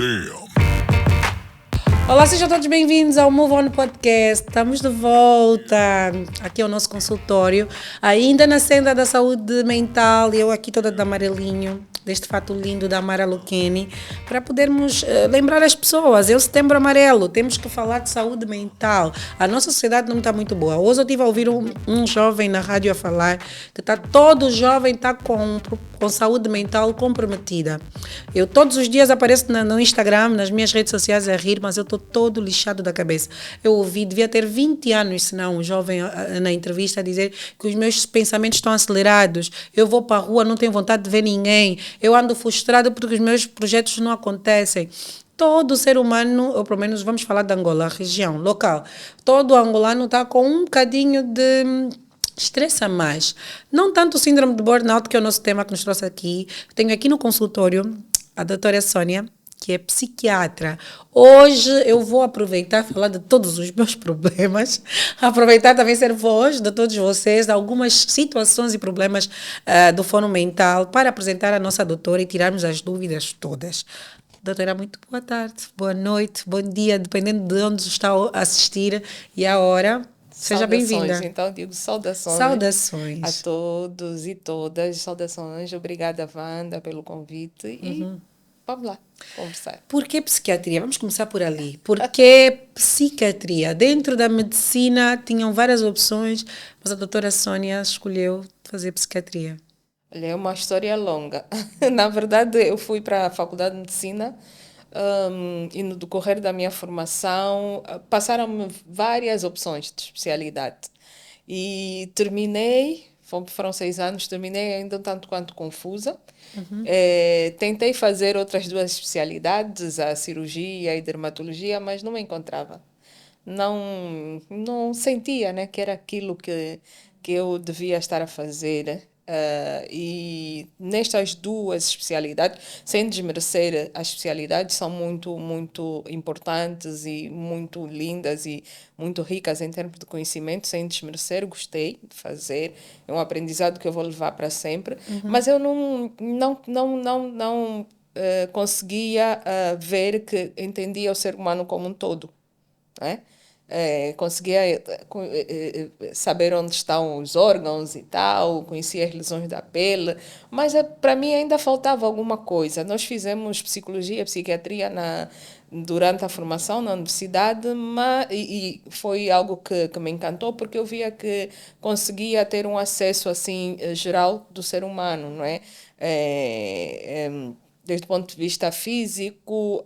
Damn. Olá, sejam todos bem-vindos ao Move On Podcast. Estamos de volta aqui ao nosso consultório, ainda na senda da saúde mental. Eu aqui toda de amarelinho, deste fato lindo da Amara Lucchini, para podermos lembrar as pessoas. É o Setembro Amarelo, temos que falar de saúde mental. A nossa sociedade não está muito boa. Hoje eu estive a ouvir um jovem na rádio a falar que todo jovem está com saúde mental comprometida. Eu todos os dias apareço no Instagram, nas minhas redes sociais a rir, mas eu estou todo lixado da cabeça. Eu ouvi, devia ter 20 anos, se não, um jovem na entrevista a dizer que os meus pensamentos estão acelerados, eu vou para a rua, não tenho vontade de ver ninguém, eu ando frustrado porque os meus projetos não acontecem. Todo ser humano, ou pelo menos vamos falar de Angola, região, local, todo angolano está com um bocadinho de estressa mais. Não tanto o síndrome de burnout, que é o nosso tema que nos trouxe aqui. Tenho aqui no consultório a doutora Sônia, que é psiquiatra. Hoje eu vou aproveitar e falar de todos os meus problemas, aproveitar também ser voz de todos vocês, de algumas situações e problemas do fórum mental, para apresentar a nossa doutora e tirarmos as dúvidas todas. Doutora, muito boa tarde, boa noite, bom dia, dependendo de onde está a assistir e a hora. Seja bem-vinda. Então, digo saudações. Saudações a todos e todas. Saudações. Obrigada, Wanda, pelo convite. E vamos lá conversar. Por que psiquiatria? Vamos começar por ali. Por que psiquiatria? Dentro da medicina tinham várias opções, mas a doutora Sônia escolheu fazer psiquiatria. Olha, é uma história longa. Na verdade, eu fui para a Faculdade de Medicina e no decorrer da minha formação passaram-me várias opções de especialidade. E terminei, foram 6 anos, terminei ainda um tanto quanto confusa. Tentei fazer outras 2 especialidades, a cirurgia e dermatologia, mas não me encontrava. Não sentia, né, que era aquilo que eu devia estar a fazer. E nestas 2 especialidades, sem desmerecer as especialidades, são muito, muito importantes e muito lindas e muito ricas em termos de conhecimento, sem desmerecer, gostei de fazer, é um aprendizado que eu vou levar para sempre, mas eu não conseguia ver que entendia o ser humano como um todo, né? Conseguia saber onde estão os órgãos e tal, conhecia as lesões da pele, mas para mim ainda faltava alguma coisa. Nós fizemos psicologia, psiquiatria durante a formação na universidade, e foi algo que me encantou, porque eu via que conseguia ter um acesso assim geral do ser humano, não é? Desde o ponto de vista físico,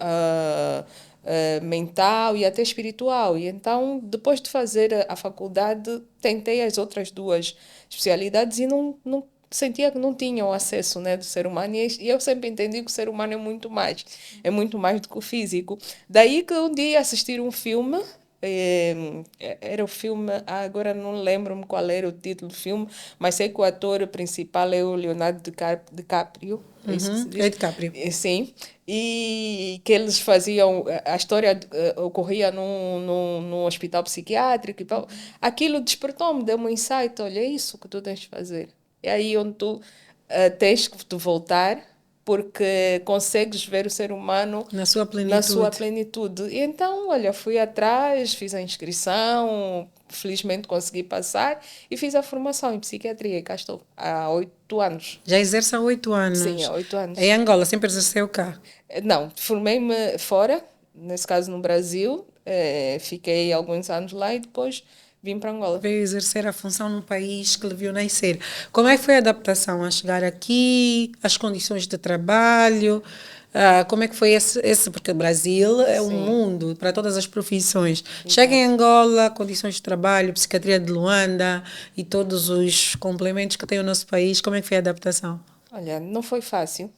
mental e até espiritual. E então, depois de fazer a faculdade, tentei as outras 2 especialidades e não sentia que não tinham acesso, né, do ser humano. E eu sempre entendi que o ser humano é muito mais do que o físico. Daí que um dia assisti um filme, era o filme, agora não lembro-me qual era o título do filme, mas sei que o ator principal é o Leonardo DiCaprio. É DiCaprio. Sim, e que eles faziam, a história ocorria num hospital psiquiátrico e tal. Aquilo despertou-me, deu-me um insight, olha, é isso que tu tens de fazer. É aí onde tu tens que te voltar, porque consegues ver o ser humano na sua plenitude. E então, olha, fui atrás, fiz a inscrição, felizmente consegui passar e fiz a formação em psiquiatria e cá estou há 8 anos. Já exerce há 8 anos? Sim, há 8 anos. Em Angola, sempre exerceu cá? Não, formei-me fora, nesse caso no Brasil, fiquei alguns anos lá e depois vim para Angola. Veio exercer a função num país que lhe viu nascer. Como é que foi a adaptação a chegar aqui, as condições de trabalho? Como é que foi esse porque o Brasil é um mundo para todas as profissões. Exato. Chega em Angola, condições de trabalho, psiquiatria de Luanda e todos os complementos que tem o nosso país. Como é que foi a adaptação? Olha, não foi fácil.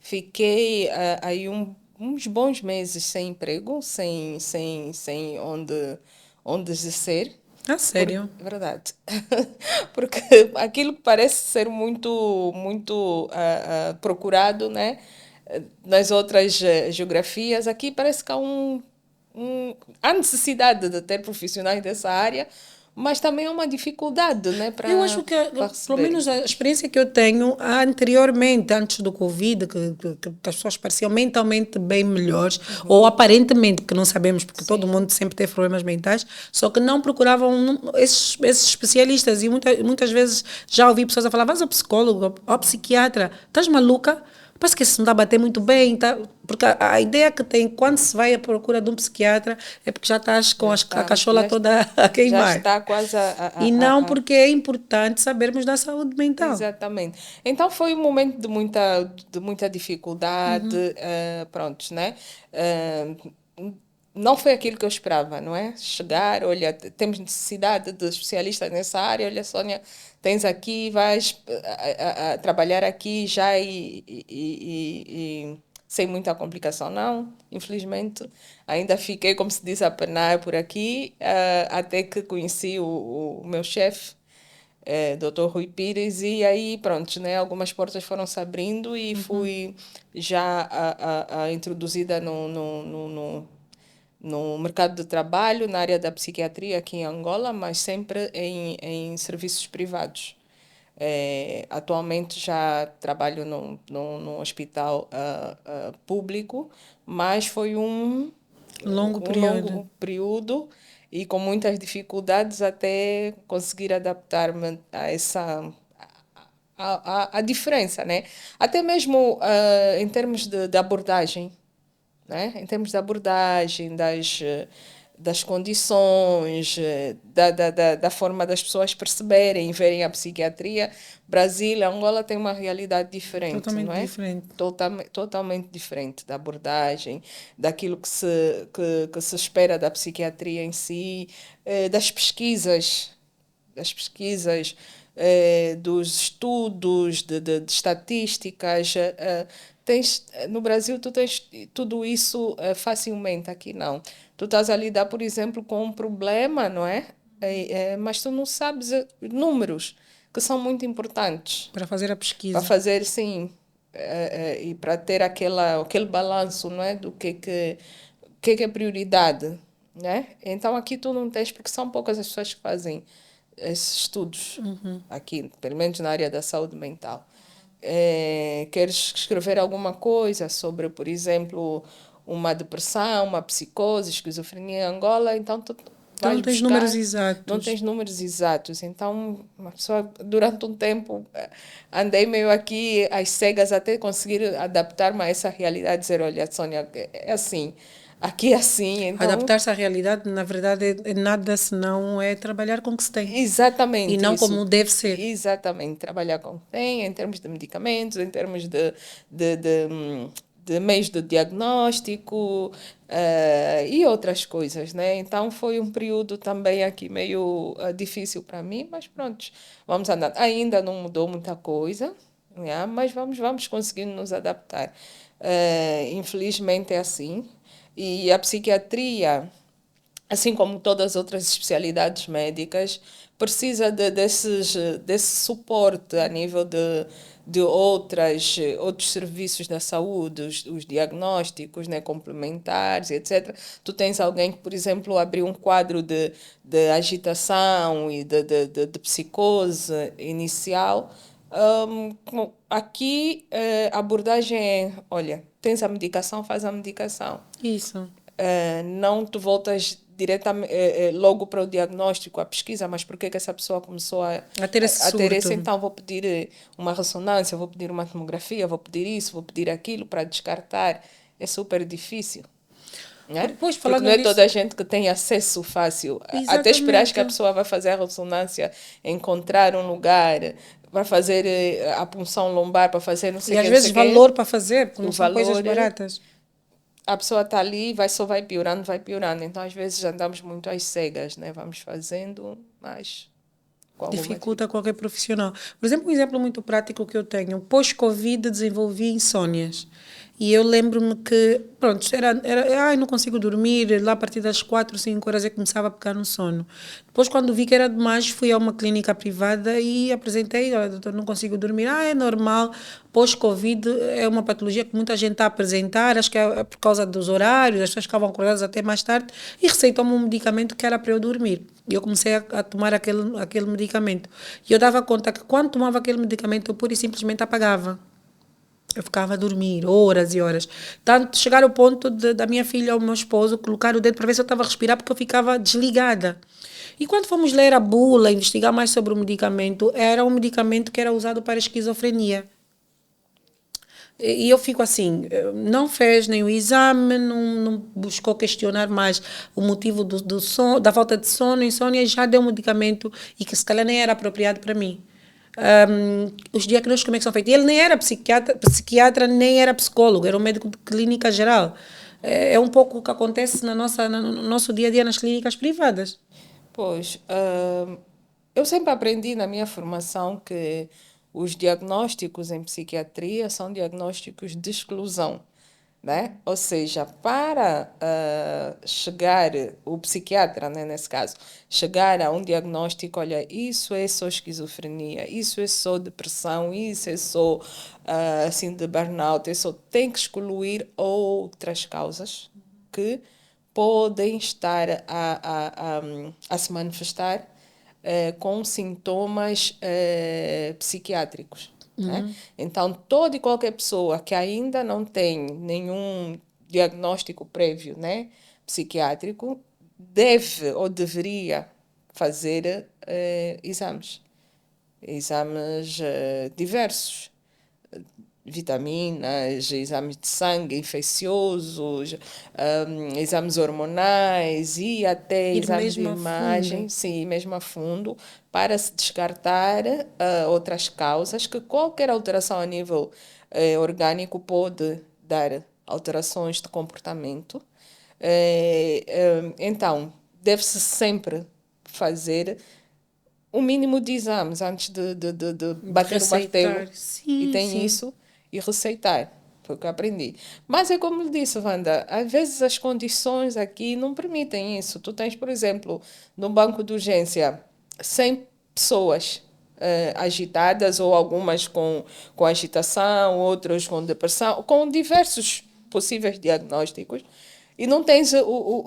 Fiquei aí uns bons meses sem emprego, sem onde exercer. Sério? É verdade. Porque aquilo que parece ser muito, muito procurado, né, nas outras geografias, aqui parece que há necessidade de ter profissionais dessa área, mas também é uma dificuldade, né? Eu acho que, Para pelo receber. menos a experiência que eu tenho anteriormente, antes do Covid, que as pessoas pareciam mentalmente bem melhores, ou aparentemente, porque não sabemos, porque todo Sim. mundo sempre teve problemas mentais, só que não procuravam esses especialistas. E muitas vezes já ouvi pessoas a falar: vais ao psicólogo, ao psiquiatra, estás maluca? Parece que isso não está a bater muito bem, tá? Porque a ideia que tem quando se vai à procura de um psiquiatra é porque já estás com Já a está, cachola toda a já queimar. está quase E não porque é importante sabermos da saúde mental. Exatamente. Então foi um momento de muita dificuldade, prontos, né? Não foi aquilo que eu esperava, não é? Chegar, olha, temos necessidade de especialistas nessa área, olha, Sónia, tens aqui, vais a trabalhar aqui já e sem muita complicação. Não, infelizmente, ainda fiquei, como se diz, a penar por aqui, até que conheci o meu chefe, Dr. Rui Pires, e aí, pronto, né, algumas portas foram se abrindo e fui já introduzida no mercado de trabalho, na área da psiquiatria aqui em Angola, mas sempre em serviços privados. Atualmente já trabalho num hospital público, mas foi Longo um período. longo período e com muitas dificuldades até conseguir adaptar-me a essa a diferença, né? Até mesmo em termos de abordagem, né? Em termos de abordagem, das condições, da forma das pessoas perceberem e verem a psiquiatria. Brasil e Angola têm uma realidade diferente, não Totalmente é? diferente. Totalmente diferente da abordagem, daquilo que se espera da psiquiatria em si, das pesquisas, dos estudos, de estatísticas. No Brasil, tu tens tudo isso facilmente, aqui não. Tu estás a lidar, por exemplo, com um problema, não é? Mas tu não sabes números, que são muito importantes Para fazer a para pesquisa. fazer, sim, e para ter aquele balanço, não é? Do que é prioridade, né? Então aqui tu não tens, porque são poucas as pessoas que fazem esses estudos aqui, pelo menos na área da saúde mental. Queres escrever alguma coisa sobre, por exemplo, uma depressão, uma psicose, esquizofrenia em Angola, então tu Então vais não tens números buscar, não exatos. tens números exatos. Então, uma pessoa, durante um tempo, andei meio aqui às cegas até conseguir adaptar-me a essa realidade, dizer, olha, Sônia, é assim, aqui é assim, então, Adaptar-se à realidade, na verdade, é nada senão é trabalhar com o que se tem. E exatamente não isso. como deve ser. Exatamente. Trabalhar com o que tem, em termos de medicamentos, em termos de, de, hum, de meios de diagnóstico, e outras coisas, né? Então foi um período também aqui meio difícil para mim, mas pronto, vamos andar. Ainda não mudou muita coisa, né? Mas vamos conseguindo nos adaptar. Infelizmente é assim. E a psiquiatria, assim como todas as outras especialidades médicas, precisa desse suporte a nível de outros serviços da saúde, os diagnósticos, né, complementares, etc. Tu tens alguém que, por exemplo, abriu um quadro de agitação e de psicose inicial. Aqui a abordagem é, olha, tens a medicação, faz a medicação. Isso. Não tu voltas diretamente, logo para o diagnóstico, a pesquisa, mas por que que essa pessoa começou A ter esse a ter esse? surto. Então vou pedir uma ressonância, vou pedir uma tomografia, vou pedir isso, vou pedir aquilo para descartar. É super difícil, né? Depois, Porque falando não é nisso, toda a gente que tem acesso fácil. Até esperar que exatamente. a pessoa vai fazer a ressonância, encontrar um lugar para fazer a punção lombar, para fazer não sei E o às que, não sei vezes o quê. valor para fazer, porque O não são coisas valor baratas. a pessoa está ali e só vai piorando, vai piorando. Então, às vezes, andamos muito às cegas, né? Vamos fazendo, mas com alguma Dificulta dificuldade. qualquer profissional. Por exemplo, um exemplo muito prático que eu tenho. Pós-Covid desenvolvi insónias. E eu lembro-me que, pronto, ai, não consigo dormir, lá a partir das 4, 5 horas eu começava a pegar no sono. Depois, quando vi que era demais, fui a uma clínica privada e apresentei, olha, doutor, não consigo dormir. Ah, é normal, pós-Covid é uma patologia que muita gente está a apresentar, acho que é por causa dos horários, as pessoas ficavam acordadas até mais tarde, e receitou-me um medicamento que era para eu dormir. E eu comecei a tomar aquele medicamento. E eu dava conta que quando tomava aquele medicamento, eu pura e simplesmente apagava. Eu ficava a dormir horas e horas. Tanto chegar ao ponto da minha filha ou meu esposo colocar o dedo para ver se eu estava a respirar porque eu ficava desligada. E quando fomos ler a bula, investigar mais sobre o medicamento, era um medicamento que era usado para esquizofrenia. E eu fico assim, não fez nenhum exame, não buscou questionar mais o motivo do sono, da falta de sono, insônia, e já deu um medicamento e que se calhar nem era apropriado para mim. Os diagnósticos como é que são feitos? Ele nem era psiquiatra, nem era psicólogo, era um médico de clínica geral. É um pouco o que acontece no nosso dia a dia nas clínicas privadas. Pois, eu sempre aprendi na minha formação que os diagnósticos em psiquiatria são diagnósticos de exclusão, né? Ou seja, para chegar, o psiquiatra, né, nesse caso, chegar a um diagnóstico, olha, isso é só esquizofrenia, isso é só depressão, isso é só assim de burnout, isso tem que excluir outras causas que podem estar a se manifestar com sintomas psiquiátricos. Né? Então, toda e qualquer pessoa que ainda não tem nenhum diagnóstico prévio, né, psiquiátrico, deve ou deveria fazer exames diversos, vitaminas, exames de sangue infecciosos, exames hormonais e até Ir exames de mesmo a fundo. imagem, sim, mesmo a fundo, para se descartar outras causas, que qualquer alteração a nível orgânico pode dar alterações de comportamento. Então, deve-se sempre fazer um mínimo de exames antes de De bater o martelo. receitar. E Sim, tem sim. isso e receitar. Foi o que eu aprendi. Mas é como eu disse, Wanda, às vezes as condições aqui não permitem isso. Tu tens, por exemplo, no banco de urgência, 100 pessoas agitadas, ou algumas com agitação, outras com depressão, com diversos possíveis diagnósticos, e não tens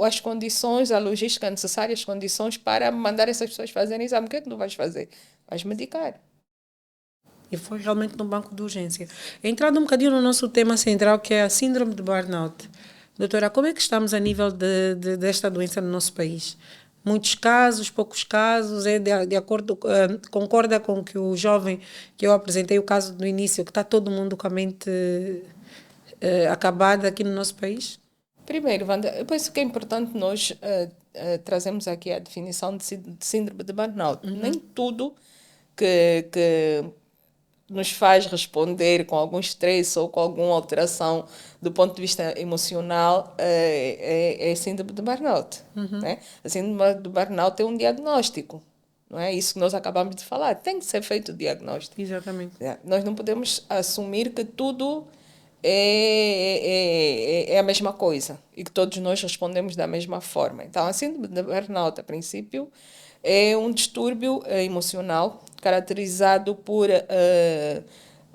as condições, a logística necessária, as condições para mandar essas pessoas fazerem exame. O que é que tu vais fazer? Vais medicar. E foi realmente no banco de urgência. Entrando um bocadinho no nosso tema central, que é a síndrome de burnout. Doutora, como é que estamos a nível desta doença no nosso país? Muitos casos, poucos casos, de acordo, concorda com que o jovem que eu apresentei, o caso do início, que está todo mundo com a mente acabada aqui no nosso país? Primeiro, Wanda, eu penso que é importante nós trazermos aqui a definição de síndrome de burnout. Nem tudo que nos faz responder com algum estresse ou com alguma alteração do ponto de vista emocional é síndrome de burnout. Né? A síndrome de burnout é um diagnóstico. Não é isso que nós acabamos de falar. Tem que ser feito o diagnóstico. Exatamente. Nós não podemos assumir que tudo é a mesma coisa e que todos nós respondemos da mesma forma. Então, a síndrome de burnout, a princípio, é um distúrbio emocional caracterizado por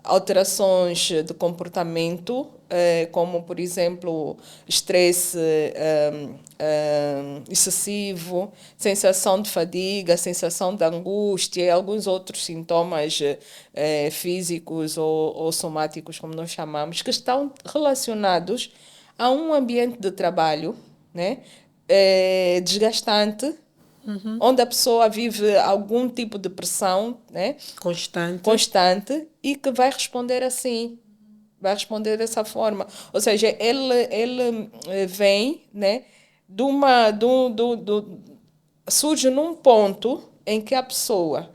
alterações de comportamento, como, por exemplo, estresse excessivo, sensação de fadiga, sensação de angústia e alguns outros sintomas físicos ou somáticos, como nós chamamos, que estão relacionados a um ambiente de trabalho, né, desgastante, onde a pessoa vive algum tipo de pressão, né, Constante. constante, e que vai responder assim, vai responder dessa forma. Ou seja, ele vem, né, surge num ponto em que a pessoa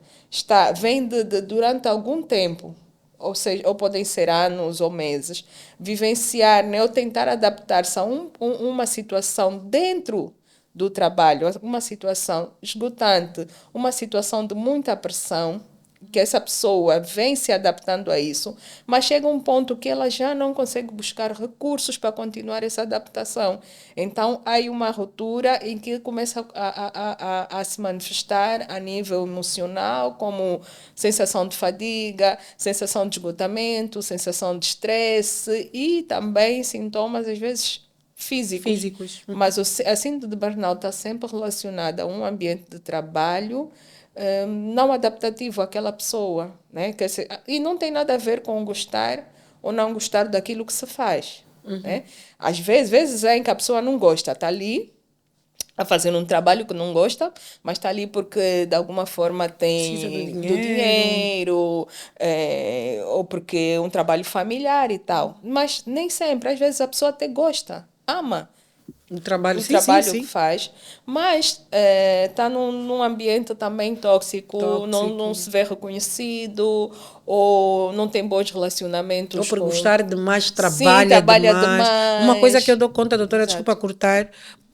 vem durante algum tempo, ou seja, ou podem ser anos ou meses, vivenciar, né, ou tentar adaptar-se a uma situação dentro do trabalho, uma situação esgotante, uma situação de muita pressão, que essa pessoa vem se adaptando a isso, mas chega um ponto que ela já não consegue buscar recursos para continuar essa adaptação. Então, há aí uma ruptura em que começa a se manifestar a nível emocional, como sensação de fadiga, sensação de esgotamento, sensação de estresse e também sintomas, às vezes, físicos. Mas a síndrome de burnout está sempre relacionada a um ambiente de trabalho não adaptativo àquela pessoa, né? E não tem nada a ver com gostar ou não gostar daquilo que se faz, né? Às vezes é em que a pessoa não gosta, está ali a fazer um trabalho que não gosta, mas está ali porque de alguma forma Precisa tem do dinheiro, ou porque é um trabalho familiar e tal. Mas nem sempre, às vezes a pessoa até gosta, ama O trabalho, o sim, sim, trabalho que sim. faz, mas está num ambiente também tóxico, não Tóxico. se vê reconhecido, ou não tem bons relacionamentos Ou por com... gostar demais, Sim, trabalha trabalha demais. Uma coisa que eu demais. dou conta, doutora, desculpa Exato. cortar,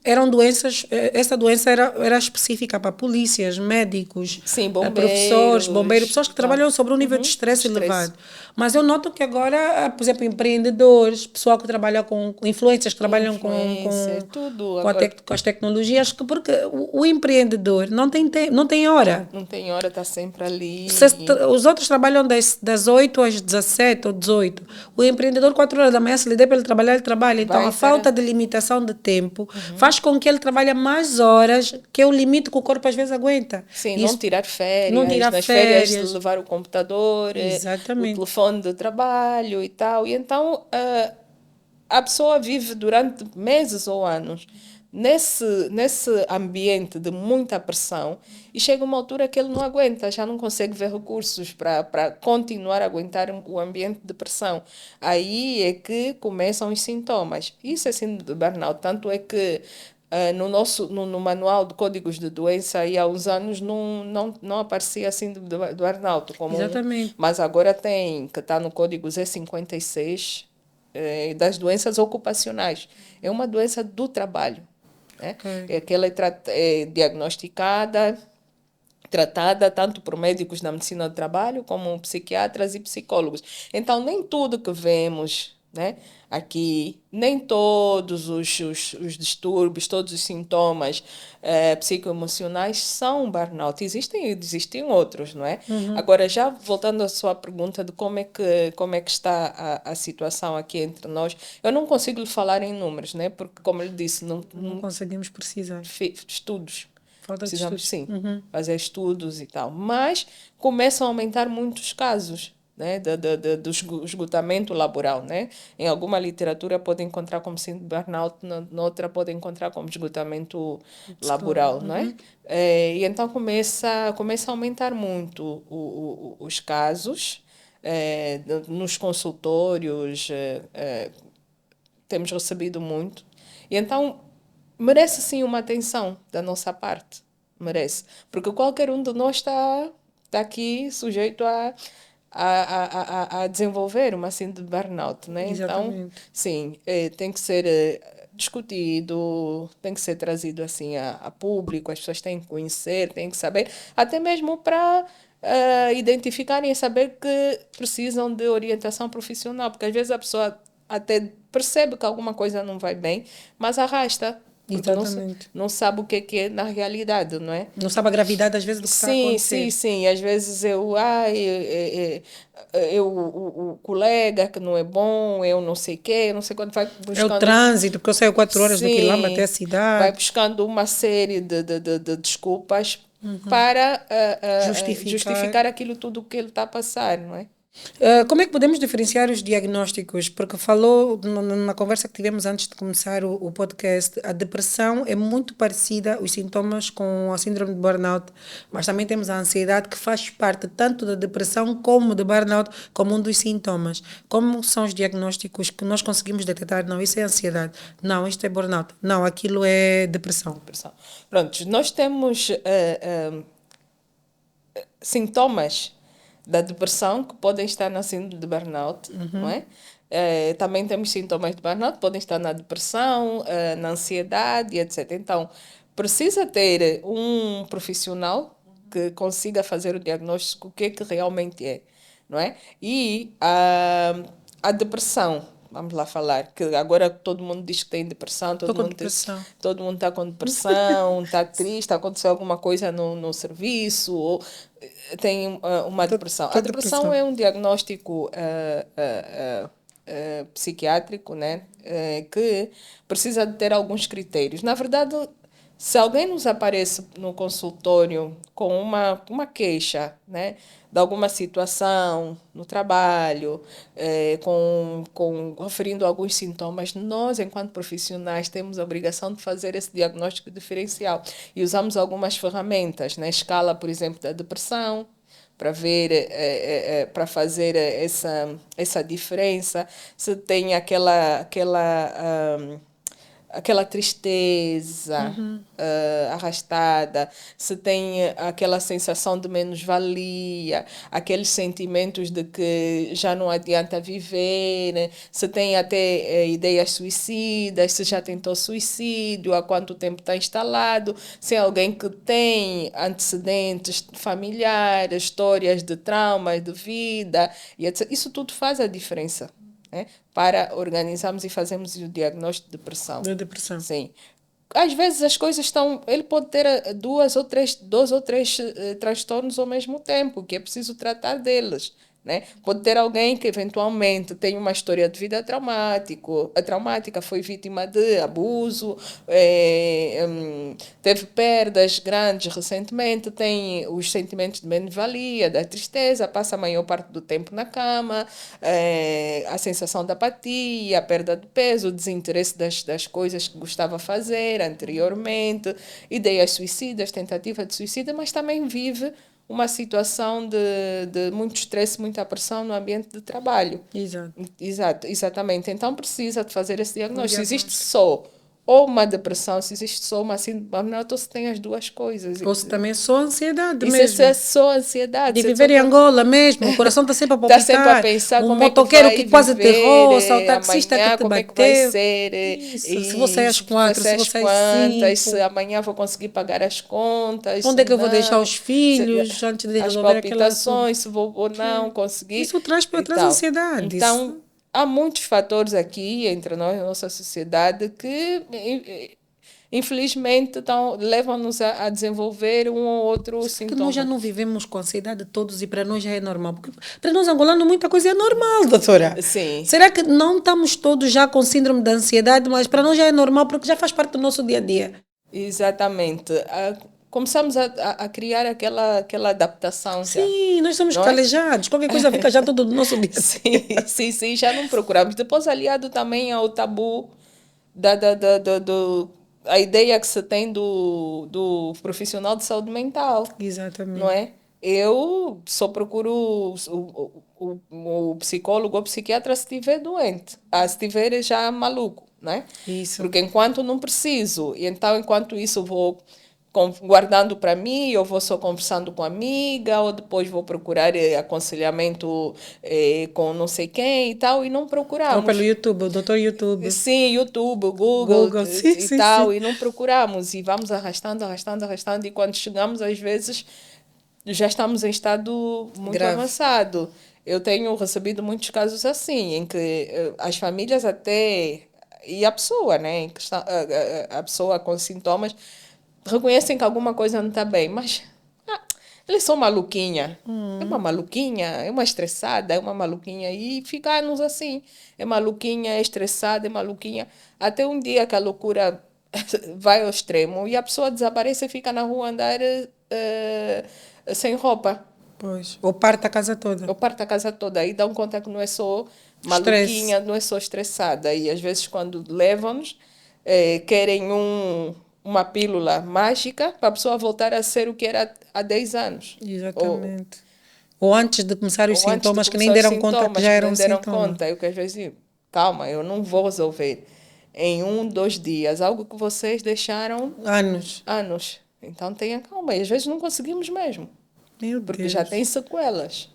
eram doenças, essa doença era específica para polícias, médicos, Sim, professores, bombeiros, bombeiros pessoas e que tal. trabalham sobre um nível de Uhum, estresse estresse. elevado. Mas eu noto que agora, por exemplo, empreendedores, pessoal que trabalha com influências que trabalham Influencer, tudo. Agora, com as tecnologias, porque o empreendedor não tem hora. não tem hora, está sempre ali. Os outros trabalham das 8 às 17 ou 18. O empreendedor, 4 horas da manhã, se lhe der para ele trabalhar, ele trabalha. Então, Vai a estar... falta de limitação de tempo faz com que ele trabalhe mais horas, que é o limite que o corpo às vezes aguenta. Sim, não Isso, tirar não férias, tirar nas férias férias. levar o computador, o Exatamente. telefone de trabalho e tal. E então a pessoa vive durante meses ou anos nesse ambiente de muita pressão e chega uma altura que ele não aguenta, já não consegue ver recursos para continuar a aguentar o ambiente de pressão. Aí é que começam os sintomas. Isso é síndrome de burnout, tanto é que no manual de códigos de doença, aí há uns anos não aparecia síndrome do burnout como Exatamente. mas agora tem, que está no código Z56, das doenças ocupacionais. É uma doença do trabalho, né? Ok. É que ela é diagnosticada, tratada tanto por médicos da medicina do trabalho como psiquiatras e psicólogos. Então, nem tudo que vemos, né, aqui, nem todos os distúrbios, todos os sintomas psicoemocionais são burnout. Existem outros, não é? Agora, já voltando à sua pergunta de como é que está a situação aqui entre nós, eu não consigo lhe falar em números, né? Porque, como eu lhe disse, Não conseguimos precisar. estudos. Falta de Precisamos, estudos. sim, fazer estudos e tal. Mas começam a aumentar muitos casos, né, do esgotamento laboral, né? Em alguma literatura pode encontrar como síndrome de burnout, noutra pode encontrar como esgotamento laboral, não é? E então começa a aumentar muito os casos nos consultórios, temos recebido muito. E então merece sim uma atenção da nossa parte. Merece. Porque qualquer um de nós está aqui sujeito a desenvolver uma síndrome de burnout, né? Então, Exatamente. sim, tem que ser discutido, tem que ser trazido assim a público, as pessoas têm que conhecer, têm que saber, até mesmo para identificarem e saber que precisam de orientação profissional, porque às vezes a pessoa até percebe que alguma coisa não vai bem, mas arrasta, porque Exatamente. não sabe o que é na realidade, não é? Não sabe a gravidade, às vezes, do que está a Sim, sim, acontecer. sim. Às vezes o colega que não é bom, eu não sei o quê, eu não sei quando vai É o buscando. trânsito, porque eu saio 4 horas do quilombo até a Sim, vai cidade. buscando uma série de desculpas para Justificar. justificar aquilo tudo que ele está a passar, não é? Como é que podemos diferenciar os diagnósticos? Porque falou na conversa que tivemos antes de começar o podcast, a depressão é muito parecida, os sintomas com a síndrome de burnout, mas também temos a ansiedade que faz parte tanto da depressão como do burnout, como um dos sintomas. Como são os diagnósticos que nós conseguimos detectar? Não, isso é ansiedade. Não, isto é burnout. Não, aquilo é depressão. Depressão. Pronto, nós temos sintomas da depressão que podem estar na síndrome de burnout, não é? Também temos sintomas de burnout, podem estar na depressão, na ansiedade, etc. Então, precisa ter um profissional que consiga fazer o diagnóstico, o que é que realmente é, não é? E a depressão, vamos lá falar, que agora todo mundo diz que tem depressão, Estou com depressão. todo mundo está com depressão, está triste, aconteceu alguma coisa no serviço, ou tem uma depressão. A Estou depressão depressão. é um diagnóstico psiquiátrico, né? Que precisa de ter alguns critérios. Na verdade, se alguém nos aparece no consultório com uma queixa, né, de alguma situação no trabalho, referindo alguns sintomas, nós, enquanto profissionais, temos a obrigação de fazer esse diagnóstico diferencial e usamos algumas ferramentas, na escala, por exemplo, da depressão, para ver, para fazer essa diferença, se tem aquela tristeza arrastada, se tem aquela sensação de menos-valia, aqueles sentimentos de que já não adianta viver, né? Se tem até ideias suicidas, se já tentou suicídio, há quanto tempo está instalado, se é alguém que tem antecedentes familiares, histórias de traumas de vida, e etc. Isso tudo faz a diferença, né? Para organizarmos e fazermos o diagnóstico de depressão. Da depressão. Sim. Às vezes as coisas estão. Ele pode ter dois ou três transtornos ao mesmo tempo, que é preciso tratar deles. Né? Pode ter alguém que eventualmente tem uma história de vida traumática, foi vítima de abuso, teve perdas grandes recentemente, tem os sentimentos de menos-valia, da tristeza, passa a maior parte do tempo na cama, a sensação de apatia, a perda de peso, o desinteresse das coisas que gostava de fazer anteriormente, ideias suicidas, tentativa de suicídio, mas também vive uma situação de muito estresse, muita pressão no ambiente de trabalho. Exato. Exatamente. Então precisa de fazer esse diagnóstico. Se existe só ou uma depressão, se existe só uma síndrome, ou se tem as duas coisas. Ou se também é só ansiedade Isso mesmo. é só ansiedade. De viver em Angola mesmo, o coração está sempre a palpitar. Está sempre a pensar como motoqueiro é que vai que quase te viver, roça, o taxista amanhã, que te como bateu. é que vai ser, Isso, se vou sair às 4, se vou sair às quantas, 5. se amanhã vou conseguir pagar as contas. Onde é que eu vou deixar os filhos antes de as resolver aquela... palpitações, se vou ou não conseguir. Isso traz ansiedade. Então, há muitos fatores aqui entre nós, na nossa sociedade, que infelizmente levam-nos a desenvolver um ou outro sintoma. Porque nós já não vivemos com ansiedade todos e para nós já é normal. Porque para nós angolanos muita coisa é normal, doutora. Sim. Será que não estamos todos já com síndrome da ansiedade, mas para nós já é normal porque já faz parte do nosso dia a dia? Exatamente. Começamos a criar aquela adaptação. Sim, nós somos calejados. Qualquer coisa fica já todo do nosso dia. Sim, já não procuramos. Depois, aliado também ao tabu a ideia que se tem do profissional de saúde mental. Exatamente. Não é? Eu só procuro o psicólogo ou psiquiatra se estiver doente. Se estiver já maluco, não é? Isso. Porque enquanto não preciso, e então enquanto isso vou guardando para mim, eu vou só conversando com a amiga, ou depois vou procurar aconselhamento com não sei quem e tal, e não procuramos. Ou pelo YouTube, o doutor YouTube. Sim, YouTube, Google sim, tal, sim. E não procuramos. E vamos arrastando, e quando chegamos, às vezes, já estamos em estado muito grave, avançado. Eu tenho recebido muitos casos assim, em que as famílias até... E a pessoa, né? A pessoa com sintomas reconhecem que alguma coisa não está bem, mas eles são maluquinha. É uma maluquinha, é uma estressada, é uma maluquinha. E fica anos assim. É maluquinha, é estressada, é maluquinha. Até um dia que a loucura vai ao extremo e a pessoa desaparece e fica na rua a andar sem roupa. Pois. Ou parte a casa toda. Aí dão conta que não é só maluquinha, não é só estressada. E às vezes quando levam-nos, querem uma pílula mágica para a pessoa voltar a ser o que era há 10 anos. Exatamente. Ou antes de começar os sintomas que nem deram conta que já eram sintomas. Eu que às vezes digo, calma, eu não vou resolver em 2 dias algo que vocês deixaram anos. Então tenha calma. E às vezes não conseguimos mesmo. Meu Deus. Porque já tem sequelas.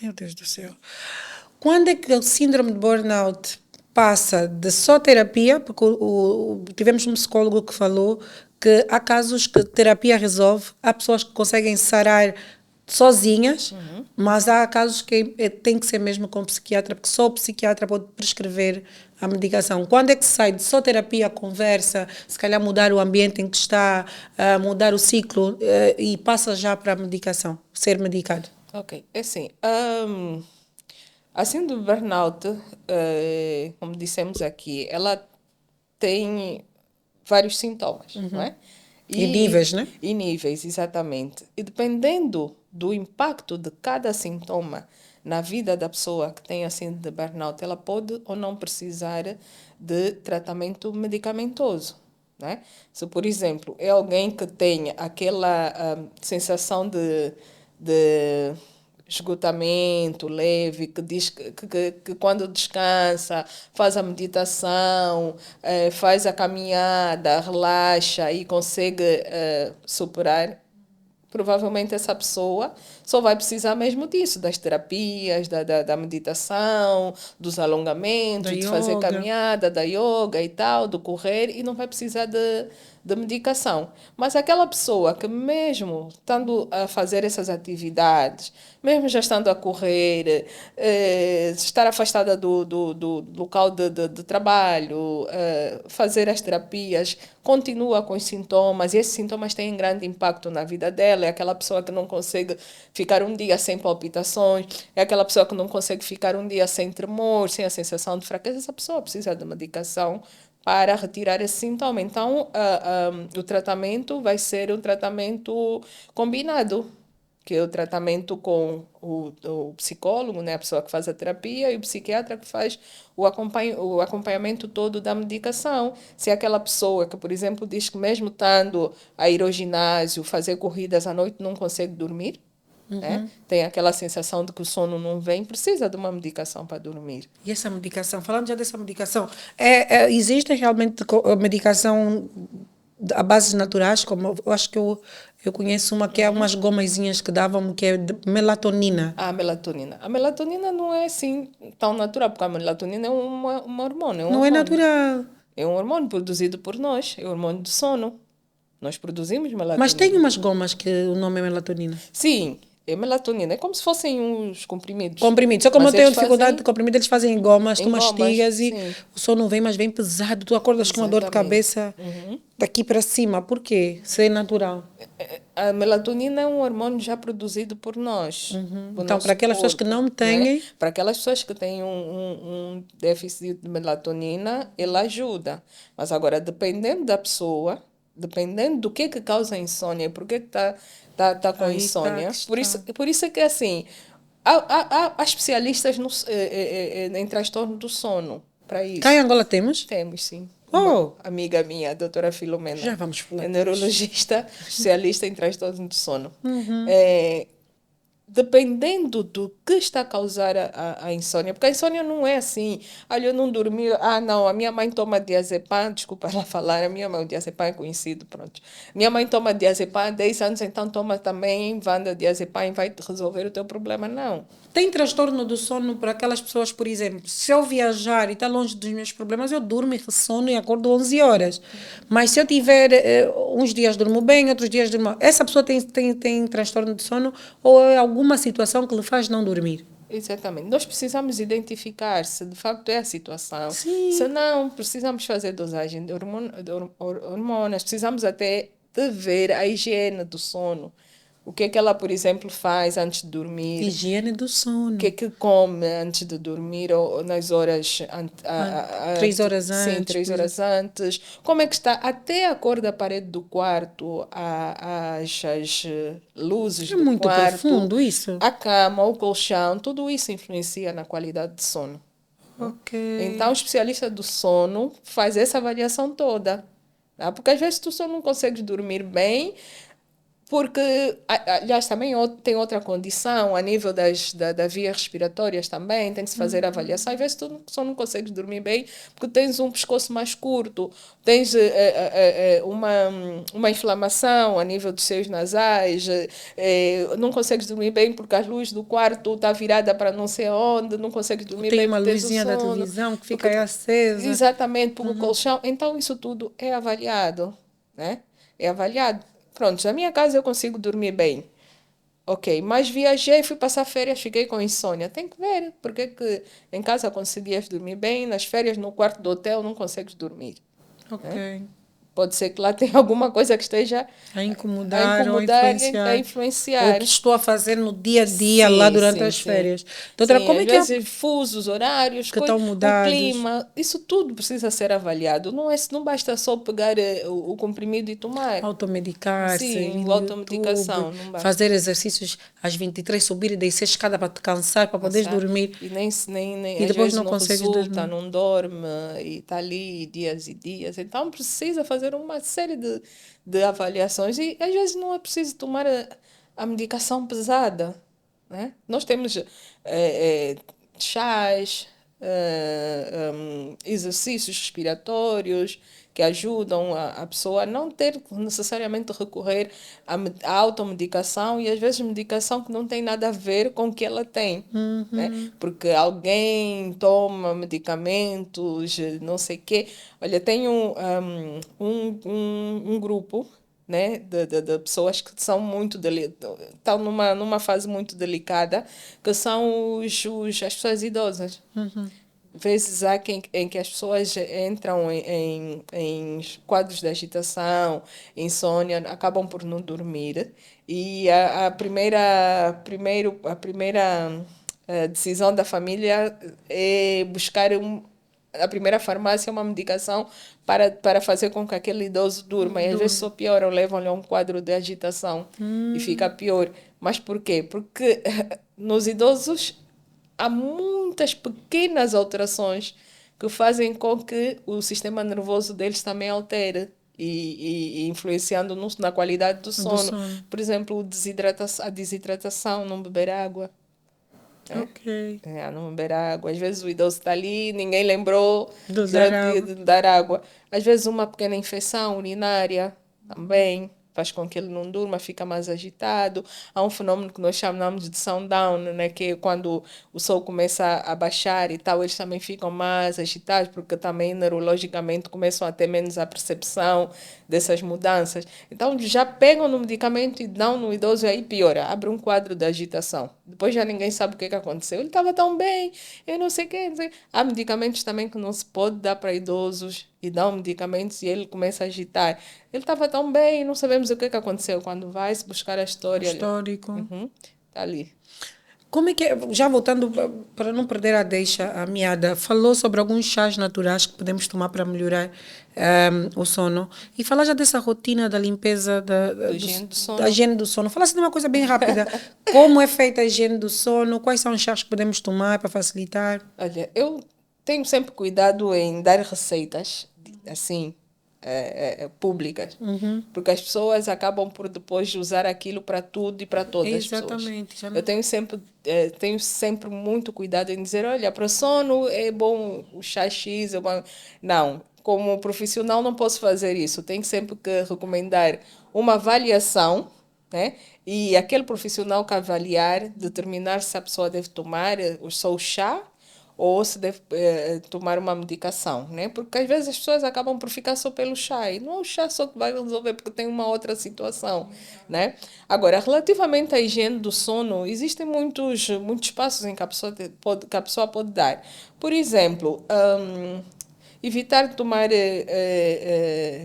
Meu Deus do céu. Quando é que o síndrome de burnout passa de só terapia, porque tivemos um psicólogo que falou que há casos que terapia resolve, há pessoas que conseguem sarar sozinhas, mas há casos que tem que ser mesmo com o psiquiatra, porque só o psiquiatra pode prescrever a medicação. Quando é que se sai de só terapia, conversa, se calhar mudar o ambiente em que está, mudar o ciclo e passa já para a medicação, ser medicado? Ok, é assim. A síndrome do burnout, como dissemos aqui, ela tem vários sintomas, não é? E níveis, né? E níveis, exatamente. E dependendo do impacto de cada sintoma na vida da pessoa que tem a síndrome de burnout, ela pode ou não precisar de tratamento medicamentoso. Né? Se, por exemplo, é alguém que tem aquela sensação de esgotamento leve, que diz que quando descansa, faz a meditação, faz a caminhada, relaxa e consegue superar, provavelmente essa pessoa só vai precisar mesmo disso, das terapias, da meditação, dos alongamentos, Da de fazer yoga. caminhada, da yoga e tal, do correr, e não vai precisar de medicação. Mas aquela pessoa que mesmo estando a fazer essas atividades, mesmo já estando a correr, estar afastada do local de trabalho, fazer as terapias, continua com os sintomas, e esses sintomas têm grande impacto na vida dela. É aquela pessoa que não consegue ficar um dia sem palpitações, é aquela pessoa que não consegue ficar um dia sem tremor, sem a sensação de fraqueza. Essa pessoa precisa de medicação para retirar esse sintoma. Então, o tratamento vai ser um tratamento combinado, que é o tratamento com o psicólogo, né, a pessoa que faz a terapia, e o psiquiatra que faz o acompanhamento todo da medicação. Se é aquela pessoa que, por exemplo, diz que mesmo estando a ir ao ginásio, fazer corridas à noite, não consegue dormir, né? Tem aquela sensação de que o sono não vem, precisa de uma medicação para dormir. E essa medicação, falando já dessa medicação, existe realmente medicação a bases naturais, como eu acho que eu conheço uma que é umas gomazinhas que davam, que é de melatonina. A melatonina. A melatonina não é assim tão natural, porque a melatonina é uma hormônio, é um Não é hormônio. natural. É um hormônio produzido por nós, é o hormônio do sono. Nós produzimos Mas tem melatonina. umas gomas que o nome é melatonina. Sim, é melatonina. É como se fossem uns comprimidos. Comprimido. Só como eu Mas tenho eles dificuldade de fazem comprimido, eles fazem em gomas, tu em gomas, mastigas e sim. o som não vem, mas vem pesado. Tu acordas com uma dor de Exatamente. cabeça daqui para cima. Por quê? Ser natural. A melatonina é um hormônio já produzido por nós, por Então, para nosso aquelas pessoas que corpo, não né? têm, Para aquelas pessoas que têm um déficit de melatonina, ela ajuda. Mas agora, dependendo da pessoa, dependendo do que causa a insônia, por que tá com aí está a insônia, questão. por isso é que assim, há especialistas em transtorno do sono para Cá em isso. Angola temos? Temos, sim. Uma Oh, amiga minha, a doutora já Filomena, vamos falar é disso. neurologista, especialista em transtorno do sono. É, dependendo do que está a causar a insônia, porque a insônia não é assim, olha, eu não dormi, não, a minha mãe toma diazepam, desculpa ela falar, a minha mãe, o diazepam é conhecido, pronto. Minha mãe toma diazepam há 10 anos, então toma também Vanda diazepam e vai resolver o teu problema, não. Tem transtorno do sono para aquelas pessoas, por exemplo, se eu viajar e está longe dos meus problemas, eu durmo e ressono e acordo 11 horas. Mas se eu tiver uns dias durmo bem, outros dias durmo... Essa pessoa tem transtorno de sono ou é alguma situação que lhe faz não dormir? Exatamente. Nós precisamos identificar se de facto é a situação. Se Sim. não, precisamos fazer dosagem de hormonas, precisamos até de ver a higiene do sono. O que é que ela, por exemplo, faz antes de dormir? Higiene do O que é sono. que come antes de dormir ou nas horas Ah, 3 horas sim, antes, três por exemplo. horas antes? Como é que está até a cor da parede do quarto, as luzes É do muito quarto, profundo isso. a cama, o colchão, tudo isso influencia na qualidade de sono. Ok. Então, o especialista do sono faz essa avaliação toda. Tá? Porque às vezes tu só não consegues dormir bem porque, aliás, também tem outra condição, a nível das vias respiratórias também, tem que se fazer avaliação. Às vezes tu só não consegues dormir bem porque tens um pescoço mais curto, tens uma inflamação a nível dos seios nasais, não consegues dormir bem porque a luz do quarto está virada para não sei onde, não consegues dormir Tem bem uma porque tens o luzinha da sono. televisão que fica Porque, aí acesa. exatamente, porque o colchão. Então, isso tudo é avaliado, né? é avaliado. Pronto, na minha casa eu consigo dormir bem. Ok, mas viajei, fui passar férias, fiquei com insônia. Tem que ver, porque que em casa conseguias dormir bem, nas férias no quarto do hotel não consegues dormir, Ok. né? Pode ser que lá tenha alguma coisa que esteja A a incomodar ou a incomodar e a influenciar. Ou o que influenciar. estou a fazer no dia a dia lá Sim, durante sim, as sim. férias. Doutora, Sim, como às é que é vezes fusos, horários, que estão o mudados? clima, isso tudo precisa ser avaliado. Não basta só pegar o comprimido e tomar. Automedicar-se, Sim, ir no YouTube, automedicação, não basta. fazer exercícios às 23, subir e descer escada para te cansar, para poderes Cansar. dormir E nem e às depois vezes não não consegues resulta, dormir. não dorme e está ali dias e dias. Então precisa fazer uma série de avaliações e às vezes não é preciso tomar a medicação pesada, né? Nós temos chás, exercícios respiratórios que ajudam a pessoa a não ter que necessariamente recorrer à automedicação e às vezes medicação que não tem nada a ver com o que ela tem, né? Porque alguém toma medicamentos, não sei o quê. Olha, tem um grupo, né, de pessoas que são estão numa fase muito delicada, que são as pessoas idosas. Vezes há em que as pessoas entram em quadros de agitação, insônia, acabam por não dormir. E a primeira decisão da família é buscar a primeira farmácia uma medicação para fazer com que aquele idoso durma. E às vezes só piora, ou levam-lhe a um quadro de agitação e fica pior. Mas por quê? Porque nos idosos há muitas pequenas alterações que fazem com que o sistema nervoso deles também altere e influenciando na qualidade do Do sono. sono. Por exemplo, a desidratação, não beber água. Né? Ok. Não beber água. Às vezes o idoso está ali, ninguém lembrou Do dar durante o dia água. de dar água. Às vezes uma pequena infecção urinária também faz com que ele não durma, fica mais agitado. Há um fenômeno que nós chamamos de sundown, né? Que é quando o sol começa a baixar e tal, eles também ficam mais agitados, porque também neurologicamente começam a ter menos a percepção dessas mudanças. Então já pegam no medicamento e dão no idoso e aí piora, abre um quadro de agitação. Depois já ninguém sabe o que aconteceu. Ele estava tão bem, eu não sei o que. Não sei. Há medicamentos também que não se pode dar para idosos e dão medicamentos e ele começa a agitar. Ele estava tão bem, não sabemos o que aconteceu. Quando vai se buscar a O história, olha, histórico. tá ali. Como é que é? Já voltando para não perder a deixa, a meada, falou sobre alguns chás naturais que podemos tomar para melhorar o sono. E falar já dessa rotina da limpeza Do higiene do da sono. higiene do sono. Falasse de uma coisa bem rápida. Como é feita a higiene do sono? Quais são os chás que podemos tomar para facilitar? Olha, eu tenho sempre cuidado em dar receitas, assim, públicas, porque as pessoas acabam por depois usar aquilo para tudo e para todas as pessoas. Exatamente. Já Eu não... tenho sempre muito cuidado em dizer, olha, para sono é bom o chá X, é bom. Não, como profissional não posso fazer isso. Tenho sempre que recomendar uma avaliação, né? E aquele profissional que avaliar, determinar se a pessoa deve tomar só o chá ou se deve tomar uma medicação, né? Porque às vezes as pessoas acabam por ficar só pelo chá e não é o chá só que vai resolver porque tem uma outra situação, né? Agora, relativamente à higiene do sono, existem muitos passos em que a pessoa pode dar. Por exemplo, evitar tomar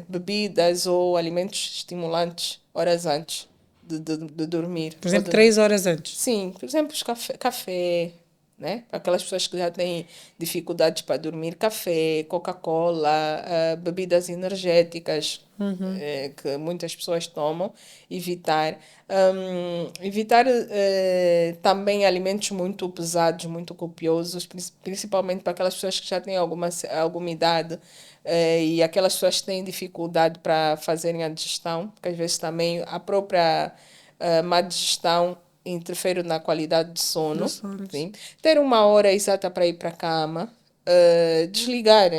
bebidas ou alimentos estimulantes horas antes de dormir. Por exemplo, 3 horas antes. Sim, por exemplo, os café, né? Para aquelas pessoas que já têm dificuldades para dormir, café, Coca-Cola, bebidas energéticas, que muitas pessoas tomam, evitar. Evitar também alimentos muito pesados, muito copiosos, principalmente para aquelas pessoas que já têm alguma idade, e aquelas pessoas que têm dificuldade para fazerem a digestão, porque às vezes também a própria má digestão interfere na qualidade de Do sono. sono. Sim. Ter uma hora exata para ir para a cama, desligar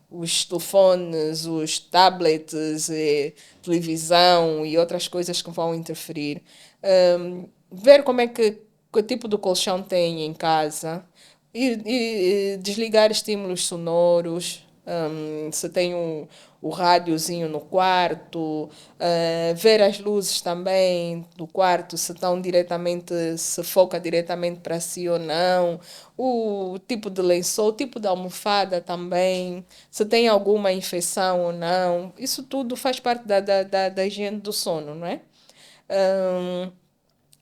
os telefones, os tablets, televisão e outras coisas que vão interferir. Ver que tipo de colchão tem em casa e desligar estímulos sonoros, Se tem o rádiozinho no quarto, ver as luzes também do quarto, se estão diretamente, se foca diretamente para si ou não, o tipo de lençol, o tipo de almofada também, se tem alguma infecção ou não, isso tudo faz parte da higiene do sono, não é? Hum,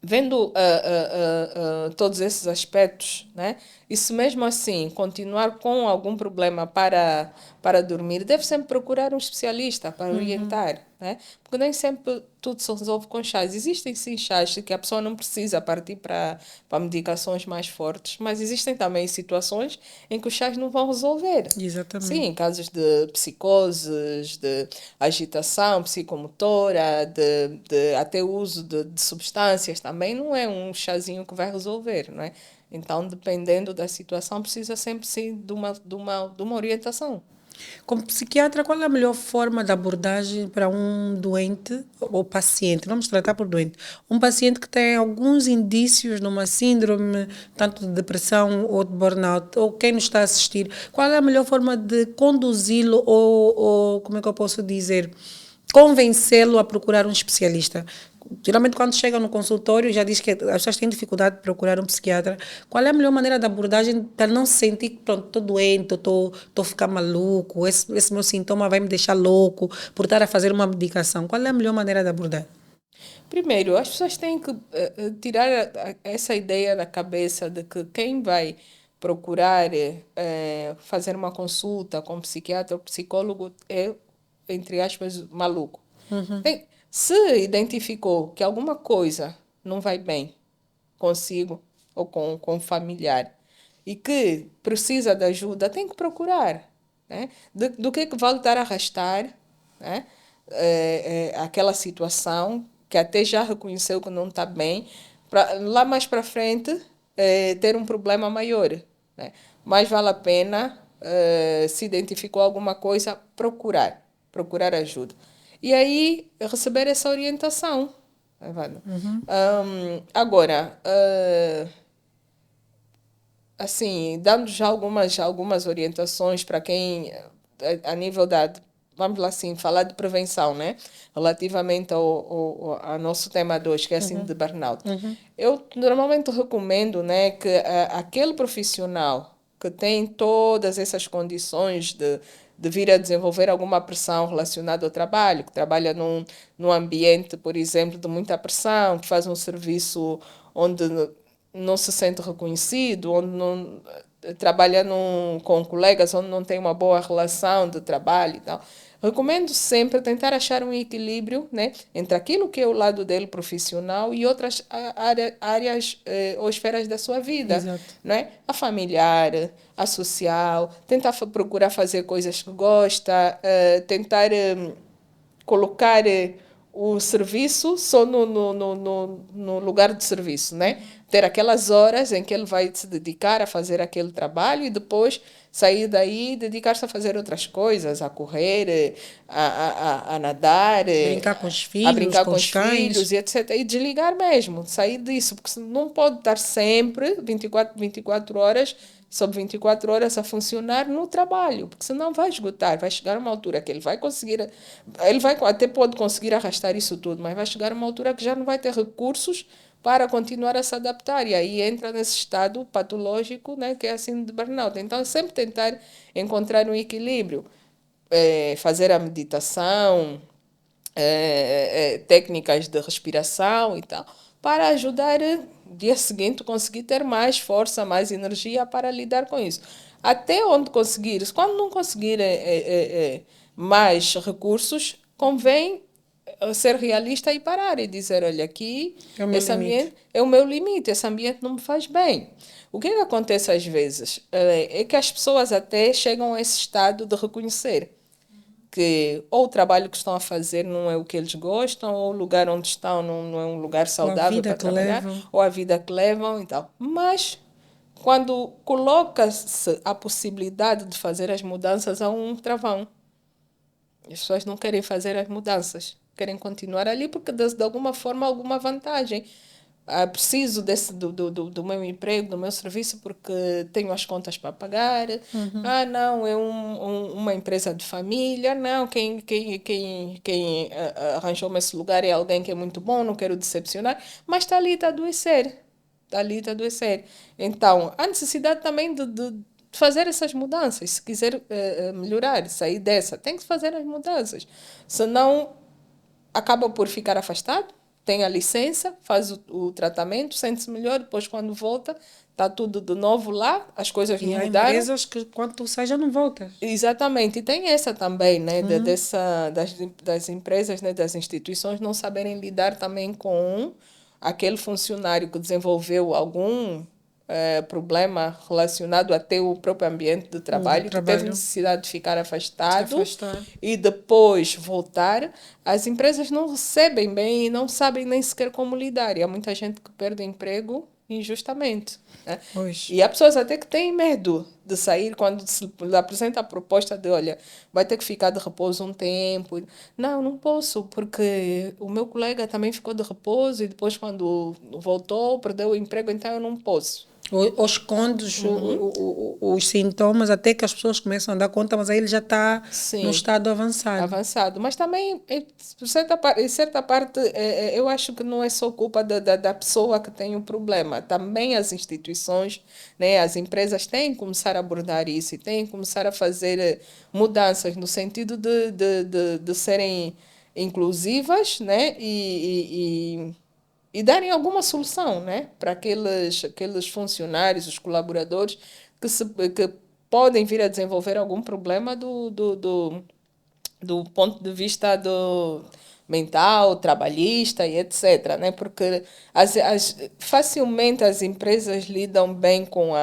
Vendo todos esses aspectos, né? E se mesmo assim continuar com algum problema para dormir, deve sempre procurar um especialista para orientar, né? Porque nem sempre tudo se resolve com chás. Existem sim chás que a pessoa não precisa partir para medicações mais fortes, mas existem também situações em que os chás não vão resolver. Sim, Exatamente. em casos de psicoses, de agitação psicomotora, de até uso de substâncias também, não é um chazinho que vai resolver, não é? Então, dependendo da situação, precisa sempre sim de uma orientação. Como psiquiatra, qual é a melhor forma de abordagem para um doente ou paciente? Vamos tratar por doente. Um paciente que tem alguns indícios numa síndrome, tanto de depressão ou de burnout, ou quem nos está a assistir, qual é a melhor forma de conduzi-lo ou, como é que eu posso dizer, convencê-lo a procurar um especialista? Geralmente, quando chega no consultório, já diz que as pessoas têm dificuldade de procurar um psiquiatra. Qual é a melhor maneira de abordagem para não se sentir que, pronto, estou doente, estou a ficar maluco, esse meu sintoma vai me deixar louco por estar a fazer uma medicação? Qual é a melhor maneira de abordar? Primeiro, as pessoas têm que tirar essa ideia da cabeça de que quem vai procurar fazer uma consulta com um psiquiatra ou psicólogo é, entre aspas, maluco. Se identificou que alguma coisa não vai bem consigo ou com um familiar e que precisa de ajuda, tem que procurar. Né? Do que vale estar a arrastar, né? Aquela situação que até já reconheceu que não está bem, lá mais para frente ter um problema maior. Né? Mais vale a pena, se identificou alguma coisa, procurar ajuda. E aí receber essa orientação. Tá vendo? Agora, assim, dando já algumas orientações para quem, a nível vamos lá assim, falar de prevenção, né? Relativamente ao nosso tema de hoje, que é assim de burnout. Eu normalmente recomendo, né, que aquele profissional que tem todas essas condições de vir a desenvolver alguma pressão relacionada ao trabalho, que trabalha num ambiente, por exemplo, de muita pressão, que faz um serviço onde não se sente reconhecido, onde não trabalha com colegas onde não tem uma boa relação de trabalho e tal. Recomendo sempre tentar achar um equilíbrio, né, entre aquilo que é o lado dele profissional e outras áreas ou esferas da sua vida, Exato. né? A familiar, a social, tentar procurar fazer coisas que gosta, tentar colocar o serviço só no lugar de serviço, né? Ter aquelas horas em que ele vai se dedicar a fazer aquele trabalho e depois sair daí e dedicar-se a fazer outras coisas, a correr, a nadar, Brincar com os a filhos, brincar com com os os filhos cães. e etc. E desligar mesmo, sair disso, porque não pode estar sempre 24 horas, sobre 24 horas a funcionar no trabalho, porque senão vai esgotar, vai chegar uma altura que ele vai conseguir, ele vai até pode conseguir arrastar isso tudo, mas vai chegar uma altura que já não vai ter recursos para continuar a se adaptar e aí entra nesse estado patológico, né, que é assim de burnout. Então, é sempre tentar encontrar um equilíbrio, fazer a meditação, técnicas de respiração e tal, para ajudar dia seguinte conseguir ter mais força, mais energia para lidar com isso. Até onde conseguires, quando não conseguir mais recursos, convém ser realista e parar e dizer, olha, aqui É o meu esse limite. ambiente é o meu limite, esse ambiente não me faz bem. O que acontece às vezes é que as pessoas até chegam a esse estado de reconhecer que ou o trabalho que estão a fazer não é o que eles gostam, ou o lugar onde estão não é um lugar Ou a saudável vida para que trabalhar, levam. ou a vida que levam e tal. Mas quando coloca-se a possibilidade de fazer as mudanças, há um travão. As pessoas não querem fazer as mudanças, querem continuar ali porque de alguma forma há alguma vantagem. preciso do meu emprego, do meu serviço, porque tenho as contas para pagar. Ah, não, é uma empresa de família. Não, quem arranjou-me esse lugar é alguém que é muito bom, não quero decepcionar. Mas está ali, está a adoecer. Está ali, está a adoecer. Então, há necessidade também de fazer essas mudanças. Se quiser melhorar, sair dessa, tem que fazer as mudanças. Senão, acaba por ficar afastado, tem a licença, faz o tratamento, sente-se melhor, depois quando volta, está tudo de novo lá, as coisas E não há mudaram. empresas que quando tu sai já não voltas. Exatamente, e tem essa também, né, das empresas, né, das instituições não saberem lidar também com aquele funcionário que desenvolveu algum problema relacionado até o próprio ambiente de Do trabalho, que teve trabalho, necessidade de ficar se afastado afastar. e depois voltar. As empresas não recebem bem e não sabem nem sequer como lidar. E há muita gente que perde emprego injustamente, né? Pois. E há pessoas até que têm medo de sair quando se lhe apresenta a proposta de, olha, vai ter que ficar de repouso um tempo. Não, não posso, porque o meu colega também ficou de repouso e depois quando voltou, perdeu o emprego, então eu não posso. Ou escondes os sintomas até que as pessoas começam a dar conta, mas aí ele já está no Sim, estado avançado. avançado. Mas também, em certa parte, eu acho que não é só culpa da pessoa que tem o problema. Também as instituições, né, as empresas têm que começar a abordar isso e têm que começar a fazer mudanças no sentido de serem inclusivas, né, e darem alguma solução, né, para aqueles funcionários, os colaboradores que podem vir a desenvolver algum problema do ponto de vista do mental, trabalhista e etc, né? Porque facilmente as empresas lidam bem com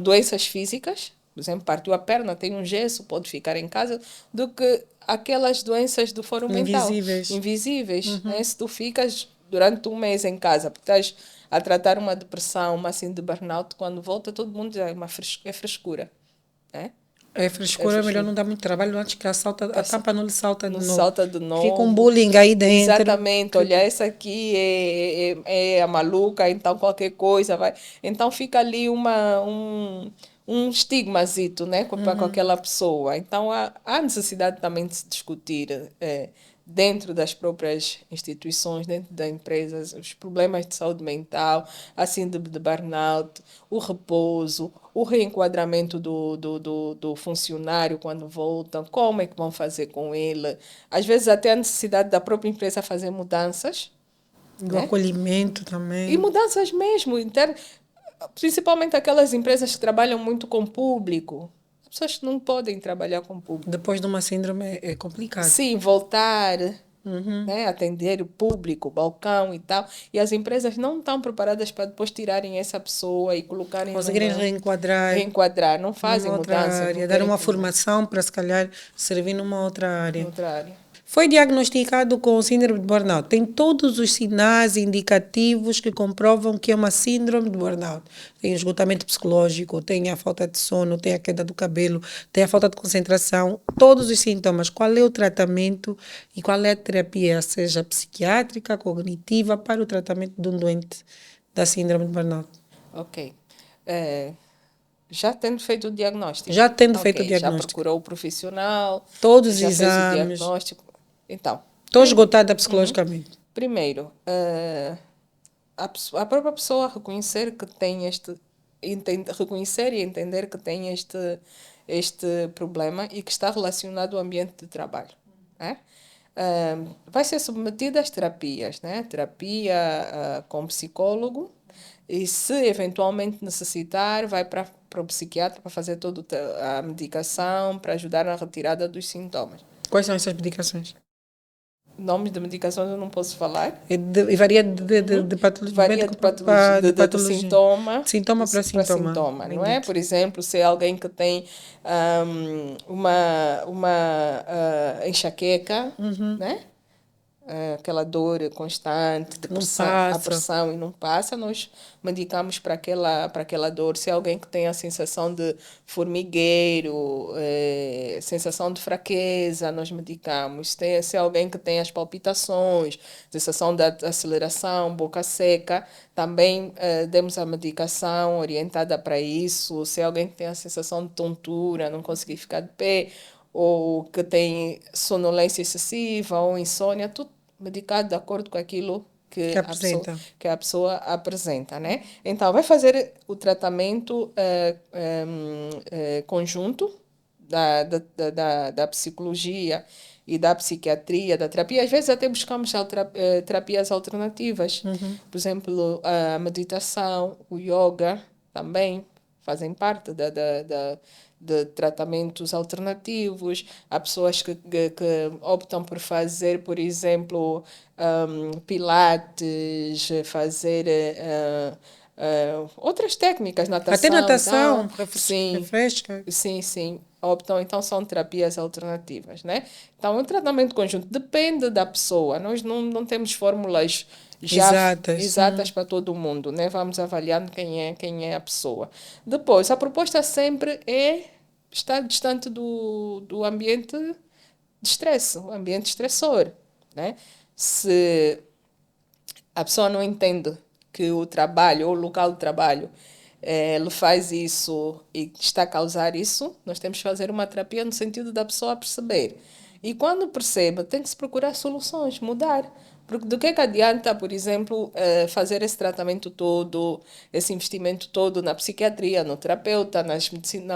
doenças físicas, por exemplo, partiu a perna, tem um gesso, pode ficar em casa, do que aquelas doenças do foro mental, Invisíveis. invisíveis, né? Se tu ficas durante um mês em casa, porque estás a tratar uma depressão, uma assim de burnout, quando volta todo mundo diz, é frescura, né? É É frescura, é melhor frescura. não dar muito trabalho antes que a tampa não lhe salta de Não novo. salta de Fica um novo. bullying aí dentro. Exatamente, olha, essa aqui é a maluca, então qualquer coisa vai. Então fica ali um estigmazito, né, com aquela pessoa. Então há necessidade também de se discutir dentro das próprias instituições, dentro das empresas, os problemas de saúde mental, a síndrome de burnout, o repouso, o reenquadramento do funcionário quando voltam, como é que vão fazer com ele. Às vezes até a necessidade da própria empresa fazer mudanças, Do né? acolhimento E também. mudanças mesmo, principalmente aquelas empresas que trabalham muito com público. As pessoas que não podem trabalhar com público. Depois de uma síndrome é complicado. Sim, voltar, né, atender o público, balcão e tal. E as empresas não estão preparadas para depois tirarem essa pessoa e colocarem Conseguirem reenquadrar reenquadrar. Não fazem numa outra mudanças, não área, dar querem uma fazer formação para se calhar servir numa outra em área. outra área. Foi diagnosticado com síndrome de burnout. Tem todos os sinais indicativos que comprovam que é uma síndrome de burnout. Tem esgotamento psicológico, tem a falta de sono, tem a queda do cabelo, tem a falta de concentração, todos os sintomas. Qual é o tratamento e qual é a terapia, seja psiquiátrica, cognitiva, para o tratamento de um doente da síndrome de burnout? Ok. Já tendo feito o diagnóstico. Já tendo feito o Ok, já diagnóstico. procurou o profissional, Todos os já fez o exames. diagnóstico. Então, Estou esgotada psicologicamente. primeiro, a própria pessoa reconhecer que tem reconhecer e entender que tem este problema e que está relacionado ao ambiente de trabalho, né? Vai ser submetida às terapias, né? Terapia com psicólogo e se eventualmente necessitar, vai para o psiquiatra para fazer toda a medicação, para ajudar na retirada dos sintomas. Quais são essas medicações? Nomes de medicações eu não posso falar. E varia de patologia, Varia médico de de patologia. sintoma, De sintoma para para sintoma. sintoma, não é? Bendito. Por exemplo, se é alguém que tem uma enxaqueca, né? aquela dor constante, Não a passa. pressão e não passa, nós medicamos para aquela dor. Se é alguém que tem a sensação de formigueiro, sensação de fraqueza, nós medicamos. Se é alguém que tem as palpitações, sensação de aceleração, boca seca, também demos a medicação orientada para isso. Se é alguém que tem a sensação de tontura, não conseguir ficar de pé, ou que tem sonolência excessiva ou insônia, tudo medicado de acordo com aquilo Que apresenta. que a pessoa apresenta, né? Então, vai fazer o tratamento conjunto da psicologia e da psiquiatria, da terapia. Às vezes até buscamos terapias alternativas. Por exemplo, a meditação, o yoga também fazem parte de tratamentos alternativos. Há pessoas que optam por fazer, por exemplo, pilates, fazer outras técnicas, Até natação e natação, tal. Sim, refresca. sim, sim. Optam, então são terapias alternativas, né? Então, o tratamento conjunto depende da pessoa. Nós não temos fórmulas já Exatas. exatas para todo mundo, né? Vamos avaliando quem é a pessoa. Depois, a proposta sempre é estar distante do ambiente de estresse, o ambiente estressor, né? Se a pessoa não entende que o trabalho ou o local de trabalho ele faz isso e está a causar isso, nós temos que fazer uma terapia no sentido da pessoa perceber. E quando percebe, tem que se procurar soluções, mudar. Porque do que adianta, por exemplo, fazer esse tratamento todo, esse investimento todo na psiquiatria, no terapeuta, na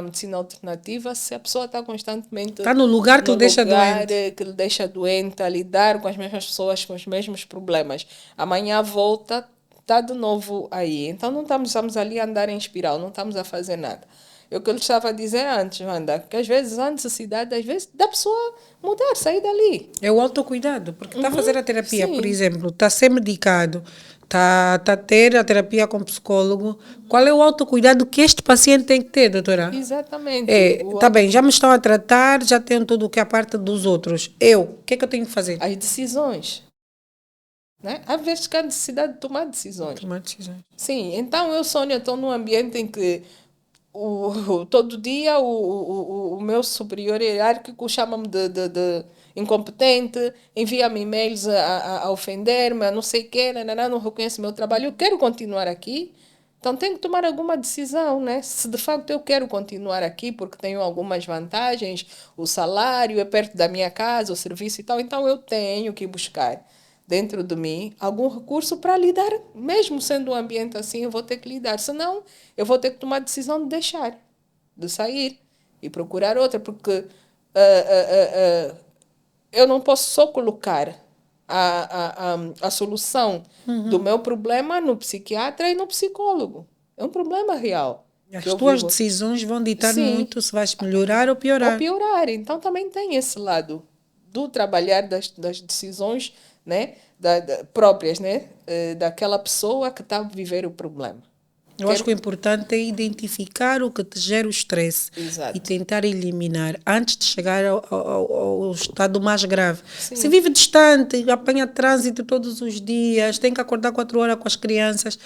medicina alternativa, se a pessoa está constantemente Está no lugar que no lhe deixa lugar doente. que lhe deixa doente, a lidar com as mesmas pessoas, com os mesmos problemas. Amanhã volta, está de novo aí. Então não estamos ali a andar em espiral, não estamos a fazer nada. É o que eu lhe estava a dizer antes, Wanda, que às vezes há necessidade, às vezes, da pessoa mudar, sair dali. É o autocuidado, porque está a fazer a terapia, por Sim, exemplo, está a ser medicado, está a ter a terapia com psicólogo. Qual é o autocuidado que este paciente tem que ter, doutora? exatamente. É, tá bem, já me estão a tratar, já tenho tudo o que é a parte dos outros. Eu, o que é que eu tenho que fazer? As decisões. Né? Às vezes que há necessidade de tomar decisões. Tomar decisões. Sim, então eu, Sônia, estou num ambiente em que todo dia o meu superior hierárquico chama-me de incompetente, envia-me e-mails a ofender-me, a não sei o quê, não reconhece o meu trabalho. Eu quero continuar aqui, então tenho que tomar alguma decisão, né? Se de facto eu quero continuar aqui porque tenho algumas vantagens, o salário é perto da minha casa, o serviço e tal, então eu tenho que buscar dentro de mim algum recurso para lidar, mesmo sendo um ambiente assim, eu vou ter que lidar. Senão, eu vou ter que tomar a decisão de deixar, de sair e procurar outra, porque eu não posso só colocar a solução do meu problema no psiquiatra e no psicólogo. É um problema real que As eu tuas vivo. decisões vão ditar Sim, muito se vais melhorar ou ou piorar. piorar. Então também tem esse lado do trabalhar das decisões, né, próprias, né, daquela pessoa que está a viver o problema. Eu acho Quero... que o importante é identificar o que te gera o estresse e Exato. tentar eliminar antes de chegar ao estado mais grave. Se Sim, vive distante, apanha trânsito todos os dias, tem que acordar 4 horas com as crianças,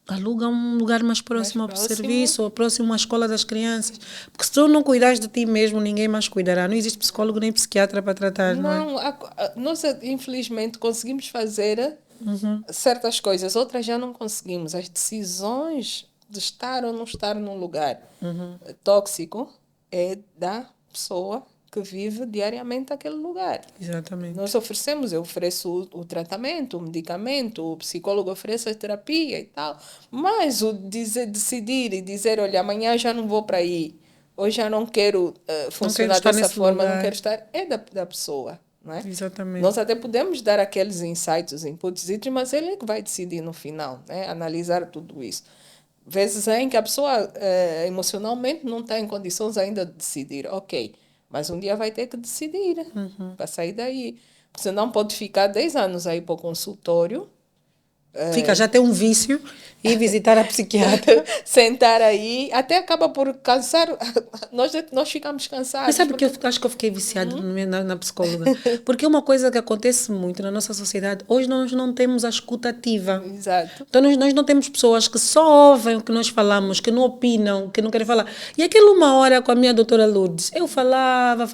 aluga um lugar mais mais próximo ao próximo. serviço, ou próximo à escola das crianças. Porque se tu não cuidares de ti mesmo, ninguém mais cuidará. Não existe psicólogo nem psiquiatra para tratar, não é? Não, nós infelizmente conseguimos fazer certas coisas, outras já não conseguimos. As decisões de estar ou não estar num lugar tóxico é da pessoa que vive diariamente aquele lugar. Exatamente. Nós oferecemos, eu ofereço o tratamento, o medicamento, o psicólogo oferece a terapia e tal, mas o decidir e dizer, olha, amanhã já não vou para aí, hoje já não quero Não quero funcionar estar dessa nesse forma, não lugar. quero estar, é da pessoa, não é? Exatamente. Nós até podemos dar aqueles insights, os inputs, mas ele é que vai decidir no final, né? Analisar tudo isso. Vezes em que a pessoa emocionalmente não está em condições ainda de decidir, ok, mas um dia vai ter que decidir para sair daí. Você não pode ficar 10 anos aí para o consultório Fica já tem um vício e visitar a psiquiatra. sentar aí, até acaba por cansar, nós ficamos Mas cansados. sabe que eu acho que eu fiquei viciada na psicóloga? Porque uma coisa que acontece muito na nossa sociedade, hoje nós não temos a escuta ativa. Exato. Então nós não temos pessoas que só ouvem o que nós falamos, que não opinam, que não querem falar. E aquela uma hora com a minha doutora Lourdes, eu falava,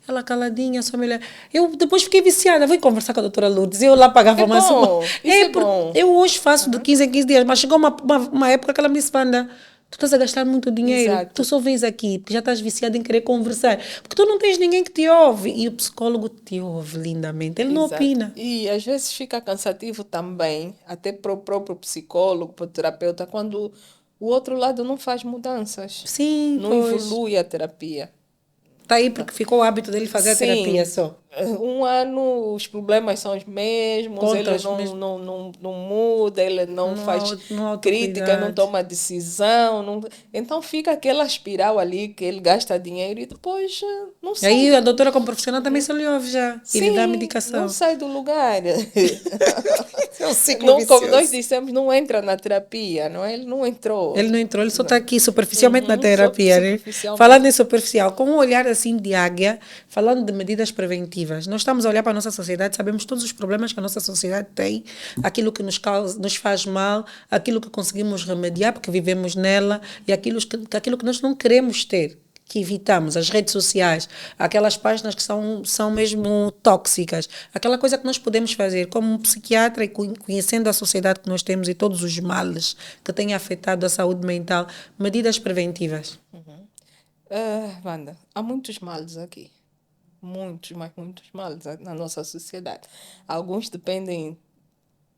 ela caladinha, só me olhava. Eu depois fiquei viciada, vou conversar com a doutora Lourdes. Eu lá pagava É mais uma. bom, isso é bom. Eu hoje faço de 15 em 15 dias, mas chegou uma época que ela me disse, Wanda, tu estás a gastar muito dinheiro, Exato. tu só vens aqui porque já estás viciado em querer conversar, porque tu não tens ninguém que te ouve e o psicólogo te ouve lindamente, ele não Exato. opina. E às vezes fica cansativo também, até para o próprio psicólogo, para o terapeuta, quando o outro lado não faz mudanças, Sim, não pois. evolui a terapia. Está aí porque ficou o hábito dele fazer a terapia Sim, só. um ano os problemas são os mesmos, ele Contras mesmo. não muda, ele não Não há, faz não há crítica, não autocuidado. toma decisão. Então fica aquela espiral ali que ele gasta dinheiro e depois não E sai aí do, a doutora como profissional também se lhe ouve já. E lhe dá a sim, não medicação. sai do lugar. É um ciclo Não, como nós vicioso. dissemos, não entra na terapia, não é? Ele não entrou. Ele não entrou, ele só está Não. aqui superficialmente na Só terapia, né? superficialmente. Falando em superficial, com um olhar assim de águia, falando de medidas preventivas. Nós estamos a olhar para a nossa sociedade, sabemos todos os problemas que a nossa sociedade tem, aquilo que nos causa, nos faz mal, aquilo que conseguimos remediar porque vivemos nela e aquilo que nós não queremos ter, que evitamos, as redes sociais, aquelas páginas que são mesmo tóxicas, aquela coisa que nós podemos fazer como um psiquiatra e conhecendo a sociedade que nós temos e todos os males que têm afetado a saúde mental, medidas preventivas. Wanda, há muitos males aqui. Muitos, mas muitos males na nossa sociedade. Alguns dependem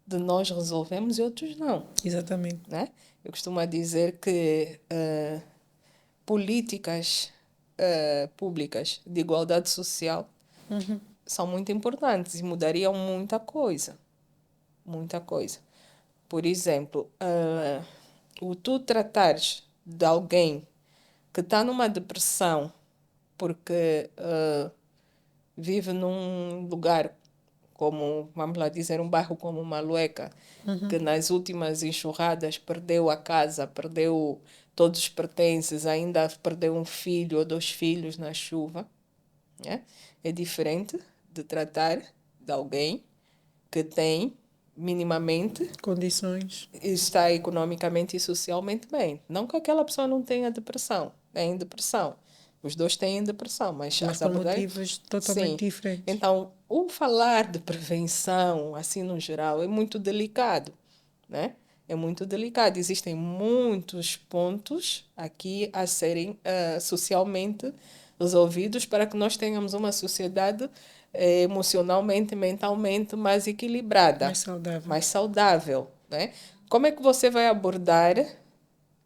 de nós resolvemos e outros não, Exatamente. né? Eu costumo dizer que políticas públicas de igualdade social são muito importantes e mudariam muita coisa. Muita coisa. Por exemplo, o tu tratares de alguém que está numa depressão porque vive num lugar como, vamos lá dizer, um bairro como Malueca, que nas últimas enxurradas perdeu a casa, perdeu todos os pertences, ainda perdeu um filho ou dois filhos na chuva, né? É diferente de tratar de alguém que tem minimamente Condições. está economicamente e socialmente bem. Não que aquela pessoa não tenha depressão, tem depressão. Os dois têm depressão, mas Mas as por abordagens. motivos totalmente Sim. diferentes. Então, o falar de prevenção, assim no geral, é muito delicado, né? É muito delicado. Existem muitos pontos aqui a serem socialmente resolvidos para que nós tenhamos uma sociedade emocionalmente, mentalmente mais equilibrada, Mais saudável. mais saudável, né? Como é que você vai abordar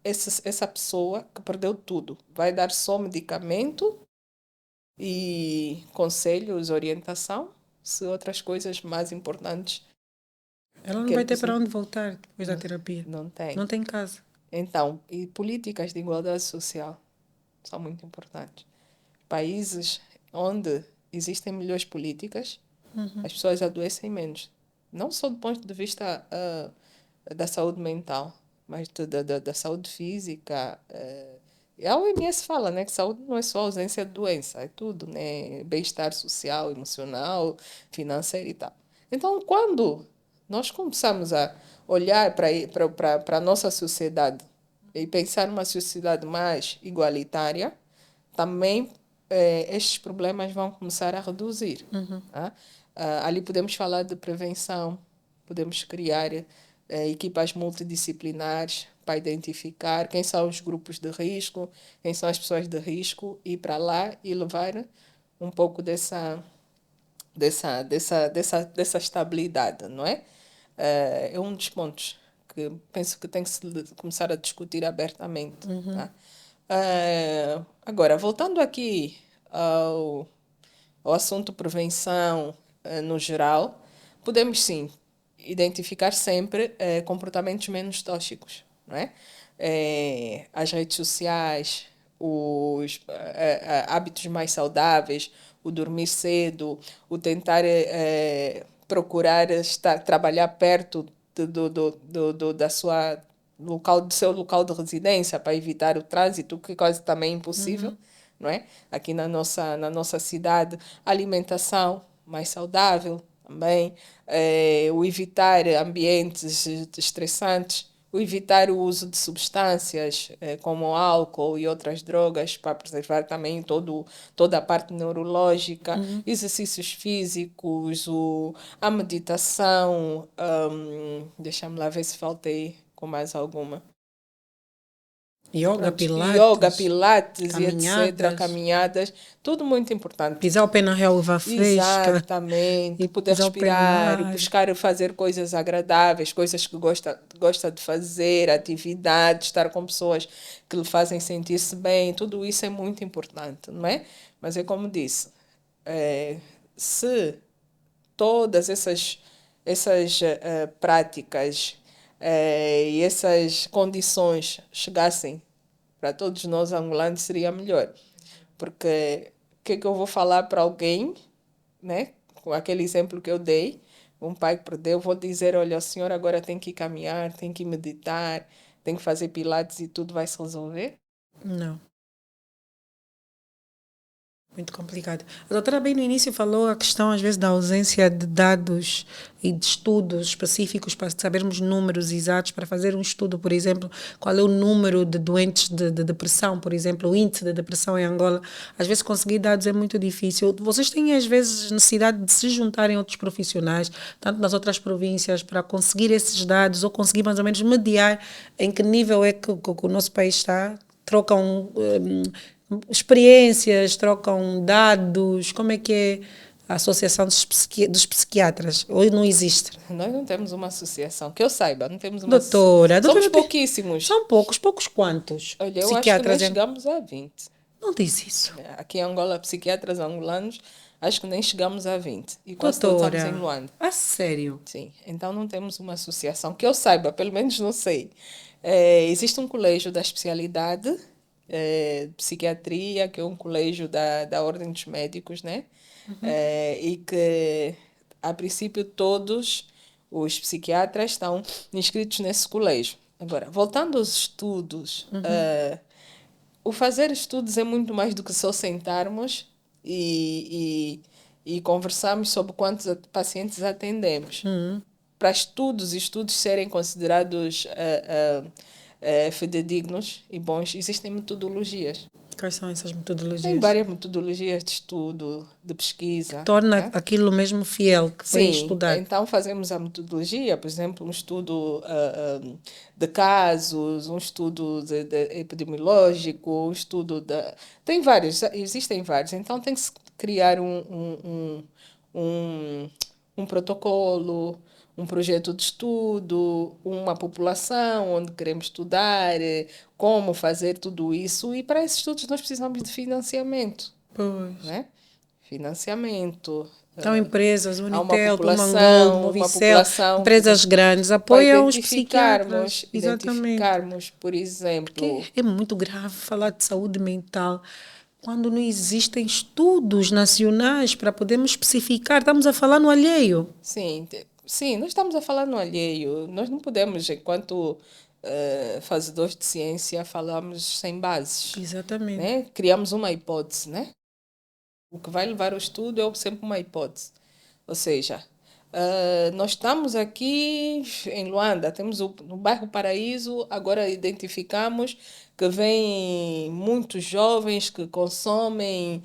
essa pessoa que perdeu tudo? Vai dar só medicamento e conselhos, orientação, se outras coisas mais importantes Ela não que ele vai ter precisa. para onde voltar depois da terapia. Não tem. Não tem casa. Então, e políticas de igualdade social são muito importantes. Países onde existem melhores políticas, as pessoas adoecem menos. Não só do ponto de vista da saúde mental, mas da saúde física. A OMS fala, né, que saúde não é só ausência de doença, é tudo, né? Bem-estar social, emocional, financeiro e tal. Então, quando nós começamos a olhar para a nossa sociedade e pensar numa sociedade mais igualitária, também estes problemas vão começar a reduzir. Tá? Ali podemos falar de prevenção, podemos criar equipas multidisciplinares para identificar quem são os grupos de risco, quem são as pessoas de risco, ir para lá e levar um pouco dessa estabilidade, não é? É um dos pontos que penso que tem que se começar a discutir abertamente. Tá? Agora, voltando aqui ao assunto prevenção no geral, podemos sim identificar sempre comportamentos menos tóxicos, não é? As redes sociais, os hábitos mais saudáveis, o dormir cedo, o tentar procurar trabalhar perto da sua do seu local de residência para evitar o trânsito, que quase também é impossível, não é? Aqui na nossa cidade, alimentação mais saudável também, o evitar ambientes estressantes, o evitar o uso de substâncias como álcool e outras drogas para preservar também toda a parte neurológica, exercícios físicos, a meditação, deixa-me lá ver se faltei com mais alguma. Yoga, Yoga, pilates, pilates e etc., caminhadas, caminhadas, tudo muito importante. pisar o pé na relva fresca Exatamente, e poder pisar o pé no respirar, mar. buscar fazer coisas agradáveis, coisas que gosta de fazer, atividades, estar com pessoas que lhe fazem sentir-se bem, tudo isso é muito importante, não é? Mas é como disse, se todas essas práticas e essas condições chegassem para todos nós angolanos, seria melhor. Porque o que eu vou falar para alguém, né? Com aquele exemplo que eu dei, um pai que perdeu, vou dizer, olha, o senhor agora tem que caminhar, tem que meditar, tem que fazer pilates e tudo vai se resolver? Não. Muito complicado. A doutora bem no início falou a questão, às vezes, da ausência de dados e de estudos específicos para sabermos números exatos, para fazer um estudo, por exemplo, qual é o número de doentes de depressão, por exemplo, o índice de depressão em Angola. Às vezes conseguir dados é muito difícil. Vocês têm, às vezes, necessidade de se juntarem a outros profissionais, tanto nas outras províncias, para conseguir esses dados ou conseguir mais ou menos mediar em que nível é que o nosso país está? Trocam experiências, trocam dados, como é que é a associação dos psiquiatras? Ou não existe? Nós não temos uma associação, que eu saiba, não temos uma Doutora, Somos pouquíssimos. São poucos quantos? Olha, eu acho que nem chegamos a 20. Não diz isso. Aqui em Angola, psiquiatras angolanos, acho que nem chegamos a 20. E quase todos estamos em Luanda. A sério? Sim, então não temos uma associação, que eu saiba, pelo menos não sei. Existe um colégio da especialidade de psiquiatria, que é um colégio da Ordem dos Médicos, né? E que, a princípio, todos os psiquiatras estão inscritos nesse colégio. Agora, voltando aos estudos, o fazer estudos é muito mais do que só sentarmos e conversarmos sobre quantos pacientes atendemos. Para estudos serem considerados fidedignos e bons, existem metodologias. Quais são essas metodologias? Tem várias metodologias de estudo, de pesquisa. Torna aquilo mesmo fiel que foi estudado. Então fazemos a metodologia, por exemplo, um estudo de casos, um estudo de epidemiológico, um estudo de... Tem vários, existem vários. Então tem que se criar um protocolo, um projeto de estudo, uma população onde queremos estudar, como fazer tudo isso. E para esses estudos nós precisamos de financiamento. Pois. Né? Financiamento. Então, empresas, Unitel, população, Movicel, empresas grandes apoiam os psiquiatras. Identificarmos, por exemplo... Porque é muito grave falar de saúde mental quando não existem estudos nacionais para podermos especificar. Estamos a falar no alheio. Sim, nós estamos a falar no alheio. Nós não podemos, enquanto fazedores de ciência, falarmos sem bases. Exatamente. Né? Criamos uma hipótese, né? O que vai levar ao estudo é sempre uma hipótese. Ou seja, nós estamos aqui em Luanda, temos no bairro Paraíso, agora identificamos que vêm muitos jovens que consomem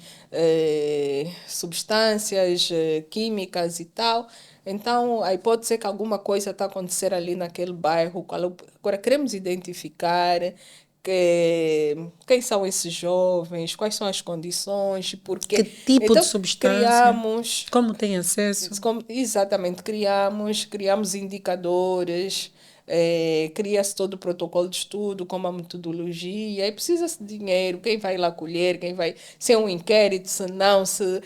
substâncias químicas e tal. Então, a hipótese é que alguma coisa está a acontecer ali naquele bairro. Agora, queremos identificar quem são esses jovens, quais são as condições, porque... Que tipo então, de substância? Como tem acesso? Exatamente, criamos indicadores, cria-se todo o protocolo de estudo, como a metodologia, e precisa-se de dinheiro, quem vai lá colher, se é um inquérito, se não, se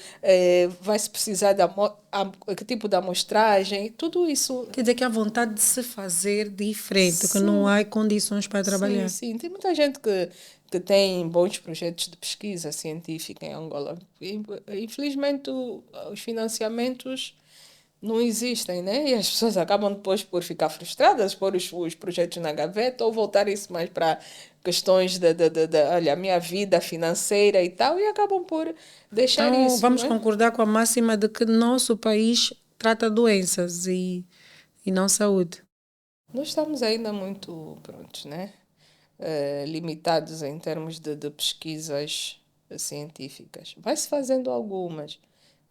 vai-se precisar que tipo de amostragem, tudo isso. Quer dizer que há vontade de se fazer diferente, Sim. que não há condições para trabalhar. Sim. Tem muita gente que tem bons projetos de pesquisa científica em Angola. Infelizmente, os financiamentos não existem, né? E as pessoas acabam depois por ficar frustradas, pôr os projetos na gaveta ou voltarem-se mais para questões olha, a minha vida financeira e tal, e acabam por deixar Então, isso, vamos não é? concordar com a máxima de que nosso país trata doenças e não saúde. Nós estamos ainda muito, prontos, né? Limitados em termos de pesquisas científicas. Vai-se fazendo algumas,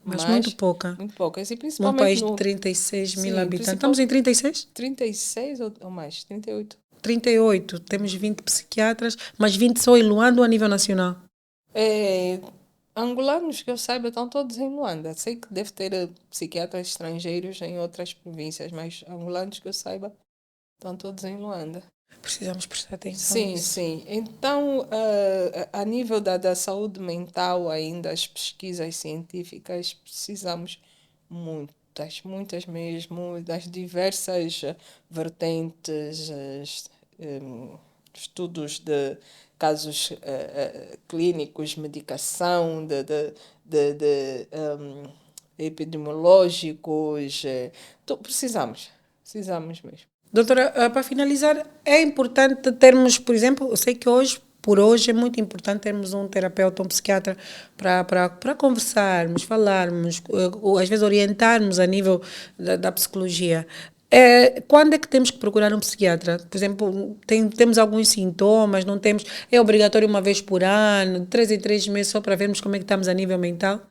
Mas muito mas pouca. muito poucas, e Num principalmente país de no... 36 mil Sim, habitantes. Estamos principal em 36? 36 ou mais, 38. 38. Temos 20 psiquiatras, mas 20 só em Luanda ou a nível nacional? É, angolanos que eu saiba estão todos em Luanda. Sei que deve ter psiquiatras estrangeiros em outras províncias, mas angolanos que eu saiba estão todos em Luanda. Precisamos prestar atenção Sim, nisso. sim. Então, a nível da saúde mental, ainda as pesquisas científicas, precisamos muitas mesmo, das diversas vertentes, estudos de casos clínicos, medicação, epidemiológicos. Precisamos mesmo. Doutora, para finalizar, é importante termos, por exemplo, eu sei que hoje, por hoje, é muito importante termos um terapeuta, um psiquiatra para conversarmos, falarmos, ou às vezes orientarmos a nível da psicologia. Quando é que temos que procurar um psiquiatra? Por exemplo, temos alguns sintomas, não temos, é obrigatório uma vez por ano, de 3 em 3 meses, só para vermos como é que estamos a nível mental?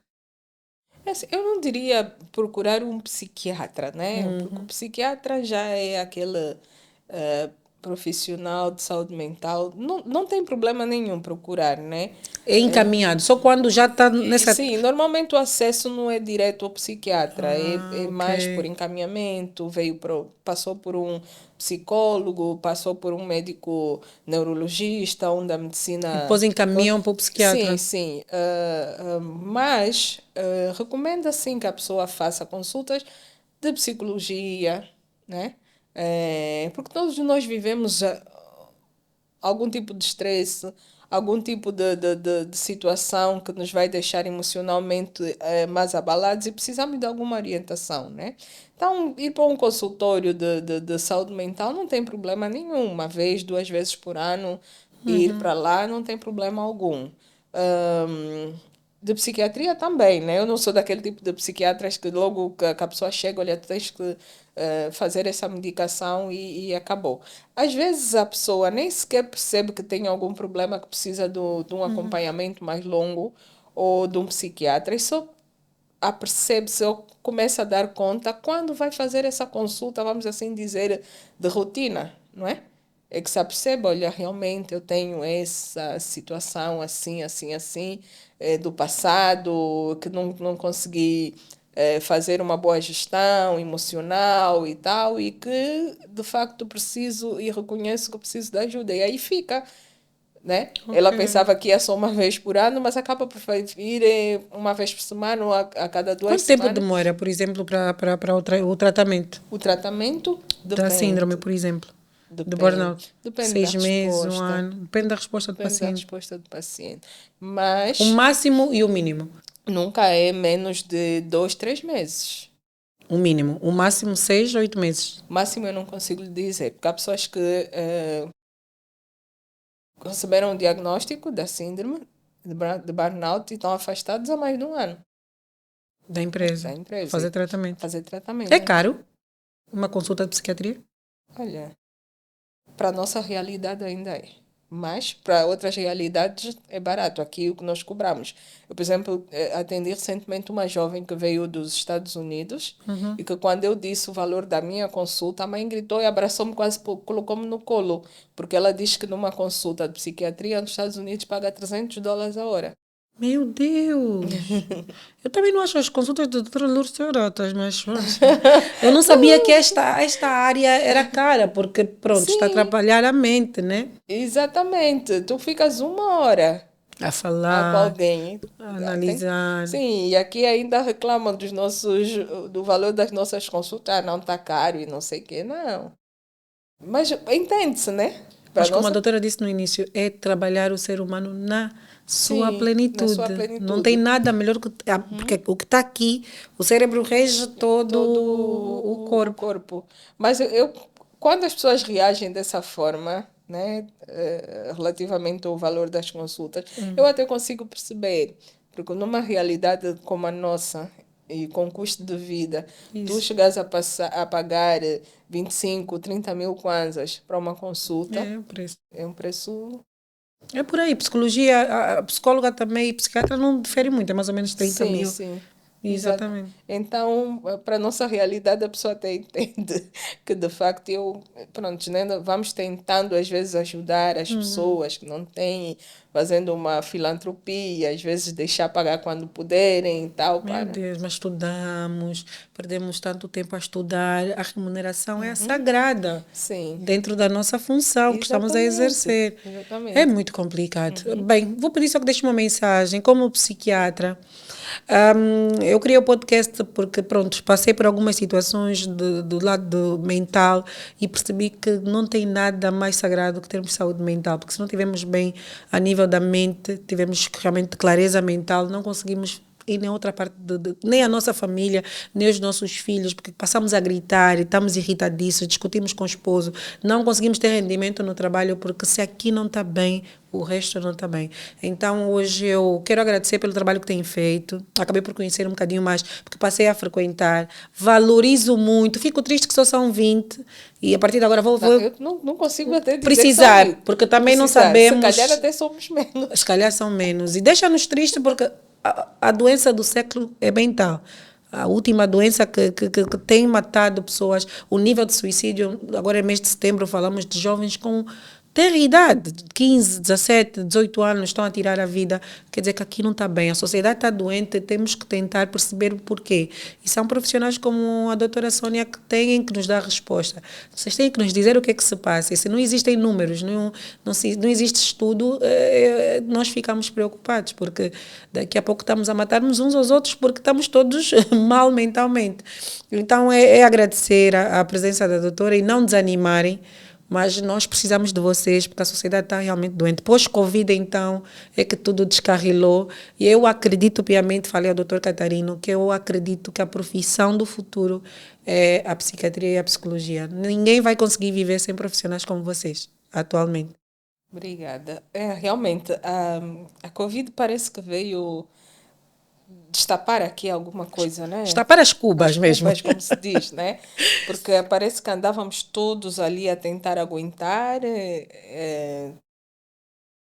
É assim, eu não diria procurar um psiquiatra, né? Porque o psiquiatra já é aquele eh, profissional de saúde mental. Não tem problema nenhum procurar, né? É encaminhado, só quando já está E, nessa. sim, normalmente o acesso não é direto ao psiquiatra, é Ok. mais por encaminhamento, passou por um psicólogo, passou por um médico neurologista, onde a E medicina... depois encaminham para o Sim, psiquiatra. sim, mas recomenda sim que a pessoa faça consultas de psicologia, né? Porque todos nós vivemos algum tipo de estresse, algum tipo de situação que nos vai deixar emocionalmente mais abalados e precisamos de alguma orientação, né? Então, ir para um consultório de saúde mental não tem problema nenhum. Uma vez, 2 vezes por ano, ir para lá não tem problema algum. Ahm, de psiquiatria também, né? Eu não sou daquele tipo de psiquiatras que logo que a pessoa chega, olha, tens que fazer essa medicação e acabou. Às vezes a pessoa nem sequer percebe que tem algum problema que precisa de um acompanhamento mais longo ou de um psiquiatra e só apercebe-se ou começa a dar conta quando vai fazer essa consulta, vamos assim dizer, de rotina, não é? É que se apercebe, olha, realmente eu tenho essa situação assim, assim, assim, do passado, que não consegui fazer uma boa gestão emocional e tal, e que de facto preciso e reconheço que preciso de ajuda. E aí fica, né? Ok. Ela pensava que ia só uma vez por ano, mas acaba por ir uma vez por semana ou a cada duas Quanto tempo semanas. demora, por exemplo, para o tratamento O tratamento da síndrome, depende, por exemplo, de depende, burnout? depende da 6 meses, um resposta, ano, depende da resposta do depende da paciente. resposta do paciente. O Mas máximo e o mínimo. nunca é menos de 2, 3 meses. O mínimo. O máximo 6 a 8 meses. O máximo eu não consigo lhe dizer, porque há pessoas que receberam o diagnóstico da síndrome de burnout e estão afastados há mais de um ano Da da empresa. empresa Fazer e a tratamento. fazer tratamento. É caro uma consulta de psiquiatria? Olha, para a nossa realidade ainda é. Mas para outras realidades é barato. Aqui o que nós cobramos. Eu, por exemplo, atendi recentemente uma jovem que veio dos Estados Unidos e que quando eu disse o valor da minha consulta, a mãe gritou e abraçou-me, quase colocou-me no colo, porque ela diz que numa consulta de psiquiatria nos Estados Unidos paga $300 a hora. Meu Deus! Eu também não acho as consultas da doutora Lourdes baratas, mas pronto. Eu não sabia que esta área era cara, porque pronto, está a Sim, atrapalhar a mente, né? exatamente. Tu ficas uma hora A com falar, alguém. a Tem... analisar. Sim, e aqui ainda reclamam do valor das nossas consultas. Ah, não está caro e não sei o quê. Não. Mas entende-se, né? Para Mas como a nossa... doutora disse no início, é trabalhar o ser humano na sua Sim, na sua plenitude. Não tem plenitude. nada melhor que. Porque o que está aqui, o cérebro rege todo Todo o o corpo. corpo. Mas quando as pessoas reagem dessa forma, né, relativamente ao valor das consultas, eu até consigo perceber, porque numa realidade como a nossa, e com custo de vida, tu Isso. chegas a pagar 25, 30 mil kwanzas para uma consulta, É o preço. é um preço. É por aí. Psicologia, a psicóloga também e psiquiatra não difere muito, é mais ou menos 30 Sim, mil. sim. Exato. Exatamente. Então, para a nossa realidade, a pessoa até entende que, de facto, pronto, né, vamos tentando, às vezes, ajudar as pessoas que não têm, fazendo uma filantropia, às vezes deixar pagar quando puderem e tal, Meu para. Deus, mas estudamos, perdemos tanto tempo a estudar, a remuneração é sagrada Sim, dentro da nossa função que estamos a exatamente. exercer. É Exatamente. muito complicado. Bem, vou pedir só que deixe uma mensagem. Como psiquiatra, eu criei o podcast porque, pronto, passei por algumas situações do lado mental e percebi que não tem nada mais sagrado que termos saúde mental, porque se não estivermos bem a nível da mente, tivermos realmente clareza mental, não conseguimos ir nem outra parte, nem a nossa família, nem os nossos filhos, porque passamos a gritar e estamos irritadíssimos, discutimos com o esposo, não conseguimos ter rendimento no trabalho, porque se aqui não está bem, o resto não está bem. Então, hoje eu quero agradecer pelo trabalho que têm feito. Acabei por conhecer um bocadinho mais, porque passei a frequentar. Valorizo muito. Fico triste que só são 20 e a partir de agora Não, vou eu não consigo até dizer que são precisar, 20. porque também não Precisar. Se calhar sabemos. até somos Se menos. calhar são menos. E deixa-nos tristes porque a doença do século é mental. A última doença que tem matado pessoas, o nível de suicídio, agora é mês de setembro, falamos de jovens com ter idade, de 15, 17, 18 anos, estão a tirar a vida. Quer dizer que aqui não está bem. A sociedade está doente, temos que tentar perceber o porquê. E são profissionais como a doutora Sônia que têm que nos dar resposta. Vocês têm que nos dizer o que é que se passa. E se não existem números, não existe estudo, nós ficamos preocupados, porque daqui a pouco estamos a matarmos uns aos outros porque estamos todos mal mentalmente. Então, é agradecer a presença da doutora e não desanimarem, mas nós precisamos de vocês, porque a sociedade está realmente doente. Pós-Covid, então, é que tudo descarrilou. E eu acredito piamente, falei ao doutor Catarino, que eu acredito que a profissão do futuro é a psiquiatria e a psicologia. Ninguém vai conseguir viver sem profissionais como vocês, atualmente. Obrigada. É, realmente, a Covid parece que veio destapar aqui alguma coisa, né? Está para as cubas As mesmo. cubas, como se diz, né? Porque parece que andávamos todos ali a tentar aguentar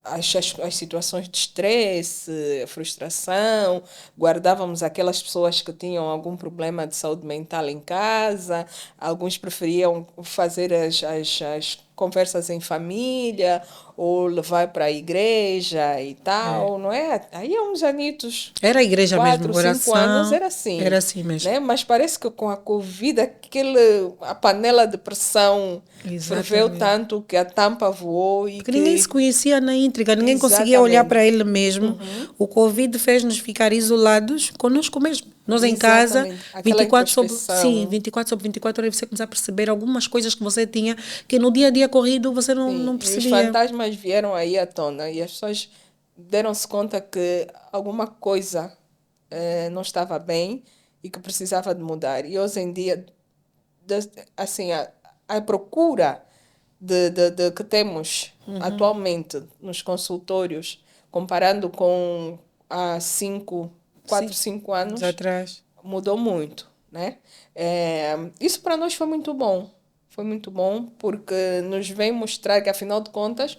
as situações de estresse, frustração, guardávamos aquelas pessoas que tinham algum problema de saúde mental em casa, alguns preferiam fazer as conversas em família ou levar para a igreja e tal, não é? Aí há uns anitos, Era a igreja mesmo, 4, 5 anos, oração, era assim, era assim mesmo. né? Mas parece que com a Covid, a panela de pressão ferveu Exatamente. tanto que a tampa voou e Porque ninguém se que. conhecia na íntegra, ninguém conseguia olhar Exatamente. para ele mesmo. Uhum. O Covid fez-nos ficar isolados conosco mesmo. Nós em casa, Exatamente. Aquela 24 sobre, sim, introspeção. 24 sobre 24 horas, você começar a perceber algumas coisas que você tinha que no dia a dia corrido você Sim. não E os percebia. fantasmas vieram aí à tona e as pessoas deram-se conta que alguma coisa não estava bem e que precisava de mudar. E hoje em dia, de- assim, a procura de que temos atualmente nos consultórios, comparando com há Sim, 4, 5 anos, atrás. mudou muito, né? Isso para nós foi muito bom. Foi muito bom porque nos vem mostrar que, afinal de contas,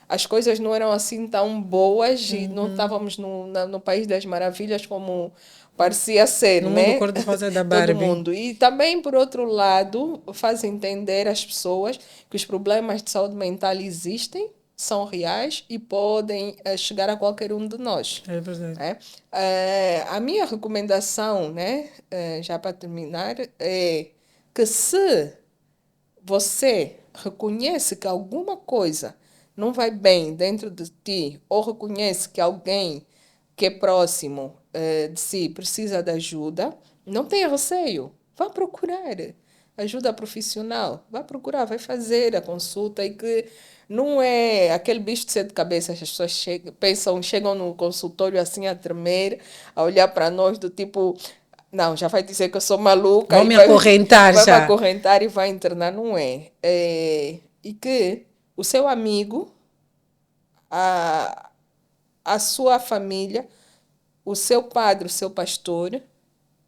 as coisas não eram assim tão boas e não estávamos no País das Maravilhas como parecia ser, No mundo né? cor-de-rosa da Todo Barbie. mundo. E também, por outro lado, faz entender às pessoas que os problemas de saúde mental existem, são reais e podem chegar a qualquer um de nós. É verdade. Né? A minha recomendação, né, já para terminar, é que se você reconhece que alguma coisa não vai bem dentro de ti, ou reconhece que alguém que é próximo de si precisa de ajuda, não tenha receio. Vá procurar ajuda profissional. Vá procurar, vai fazer a consulta e que Não é aquele bicho de sete cabeças, as pessoas chegam no consultório assim a tremer, a olhar para nós do tipo, não, já vai dizer que eu sou maluca Vão e me acorrentar vai me já. acorrentar e vai internar. Não é. E que o seu amigo, a, a sua família, o seu padre, o seu pastor,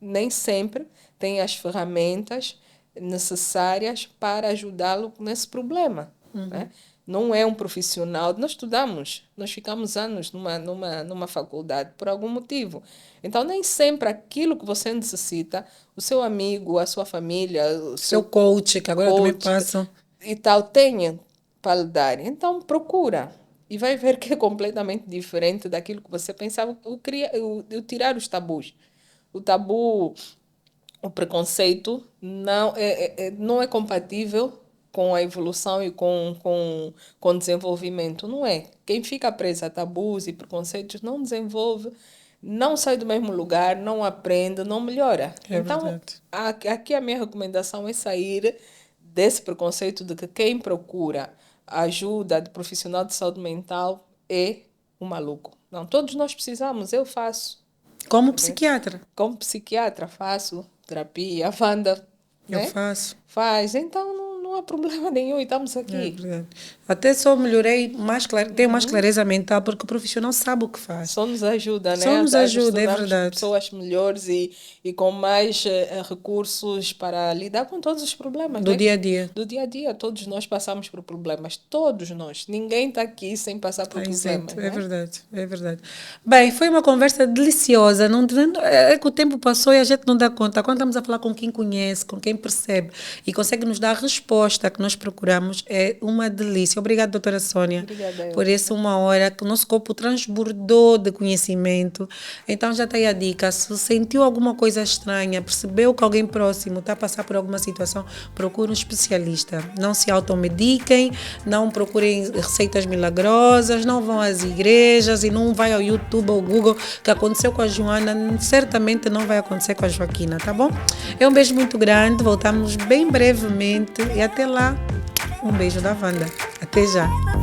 nem sempre tem as ferramentas necessárias para ajudá-lo nesse problema. Né? Não é um profissional. Nós estudamos, nós ficamos anos numa faculdade por algum motivo. Então, nem sempre aquilo que você necessita, o seu amigo, a sua família, o Seu seu coach, que agora também coach passam. e tal, tenha para lhe dar. Então, procura. E vai ver que é completamente diferente daquilo que você pensava. Eu tirar os tabus. O tabu, o preconceito não é compatível com a evolução e com o desenvolvimento. Não é. Quem fica preso a tabus e preconceitos não desenvolve, não sai do mesmo lugar, não aprende, não melhora. É Então, verdade. aqui a minha recomendação é sair desse preconceito de que quem procura ajuda de profissional de saúde mental é um maluco. Não, todos nós precisamos, eu faço. Como Né? psiquiatra, Como psiquiatra, faço terapia, a Wanda, eu né? faço. Faz, então não há problema nenhum e estamos É aqui. verdade. Até só melhorei, tenho mais clareza mental, porque o profissional sabe o que faz. Só nos ajuda, Só né? nos A ajuda, é tornarmos verdade. pessoas melhores e com mais recursos para lidar com todos os problemas, Do né? dia a dia. Do dia a dia, todos nós passamos por problemas, todos nós. Ninguém está aqui sem passar por Está problemas, isento, é né? verdade, é verdade. Bem, foi uma conversa deliciosa. É que o tempo passou e a gente não dá conta. Quando estamos a falar com quem conhece, com quem percebe e consegue nos dar a resposta que nós procuramos, é uma delícia. Obrigada, doutora Sônia, Obrigada, por eu. essa uma hora que o nosso corpo transbordou de conhecimento. Então já está aí a dica. Se sentiu alguma coisa estranha, percebeu que alguém próximo está a passar por alguma situação, procure um especialista. Não se automediquem, não procurem receitas milagrosas, não vão às igrejas e não vai ao YouTube ou Google, que aconteceu com a Joana, certamente não vai acontecer com a Joaquina, tá bom? É um beijo muito grande, voltamos bem brevemente e até lá, um beijo da Wanda. Até já.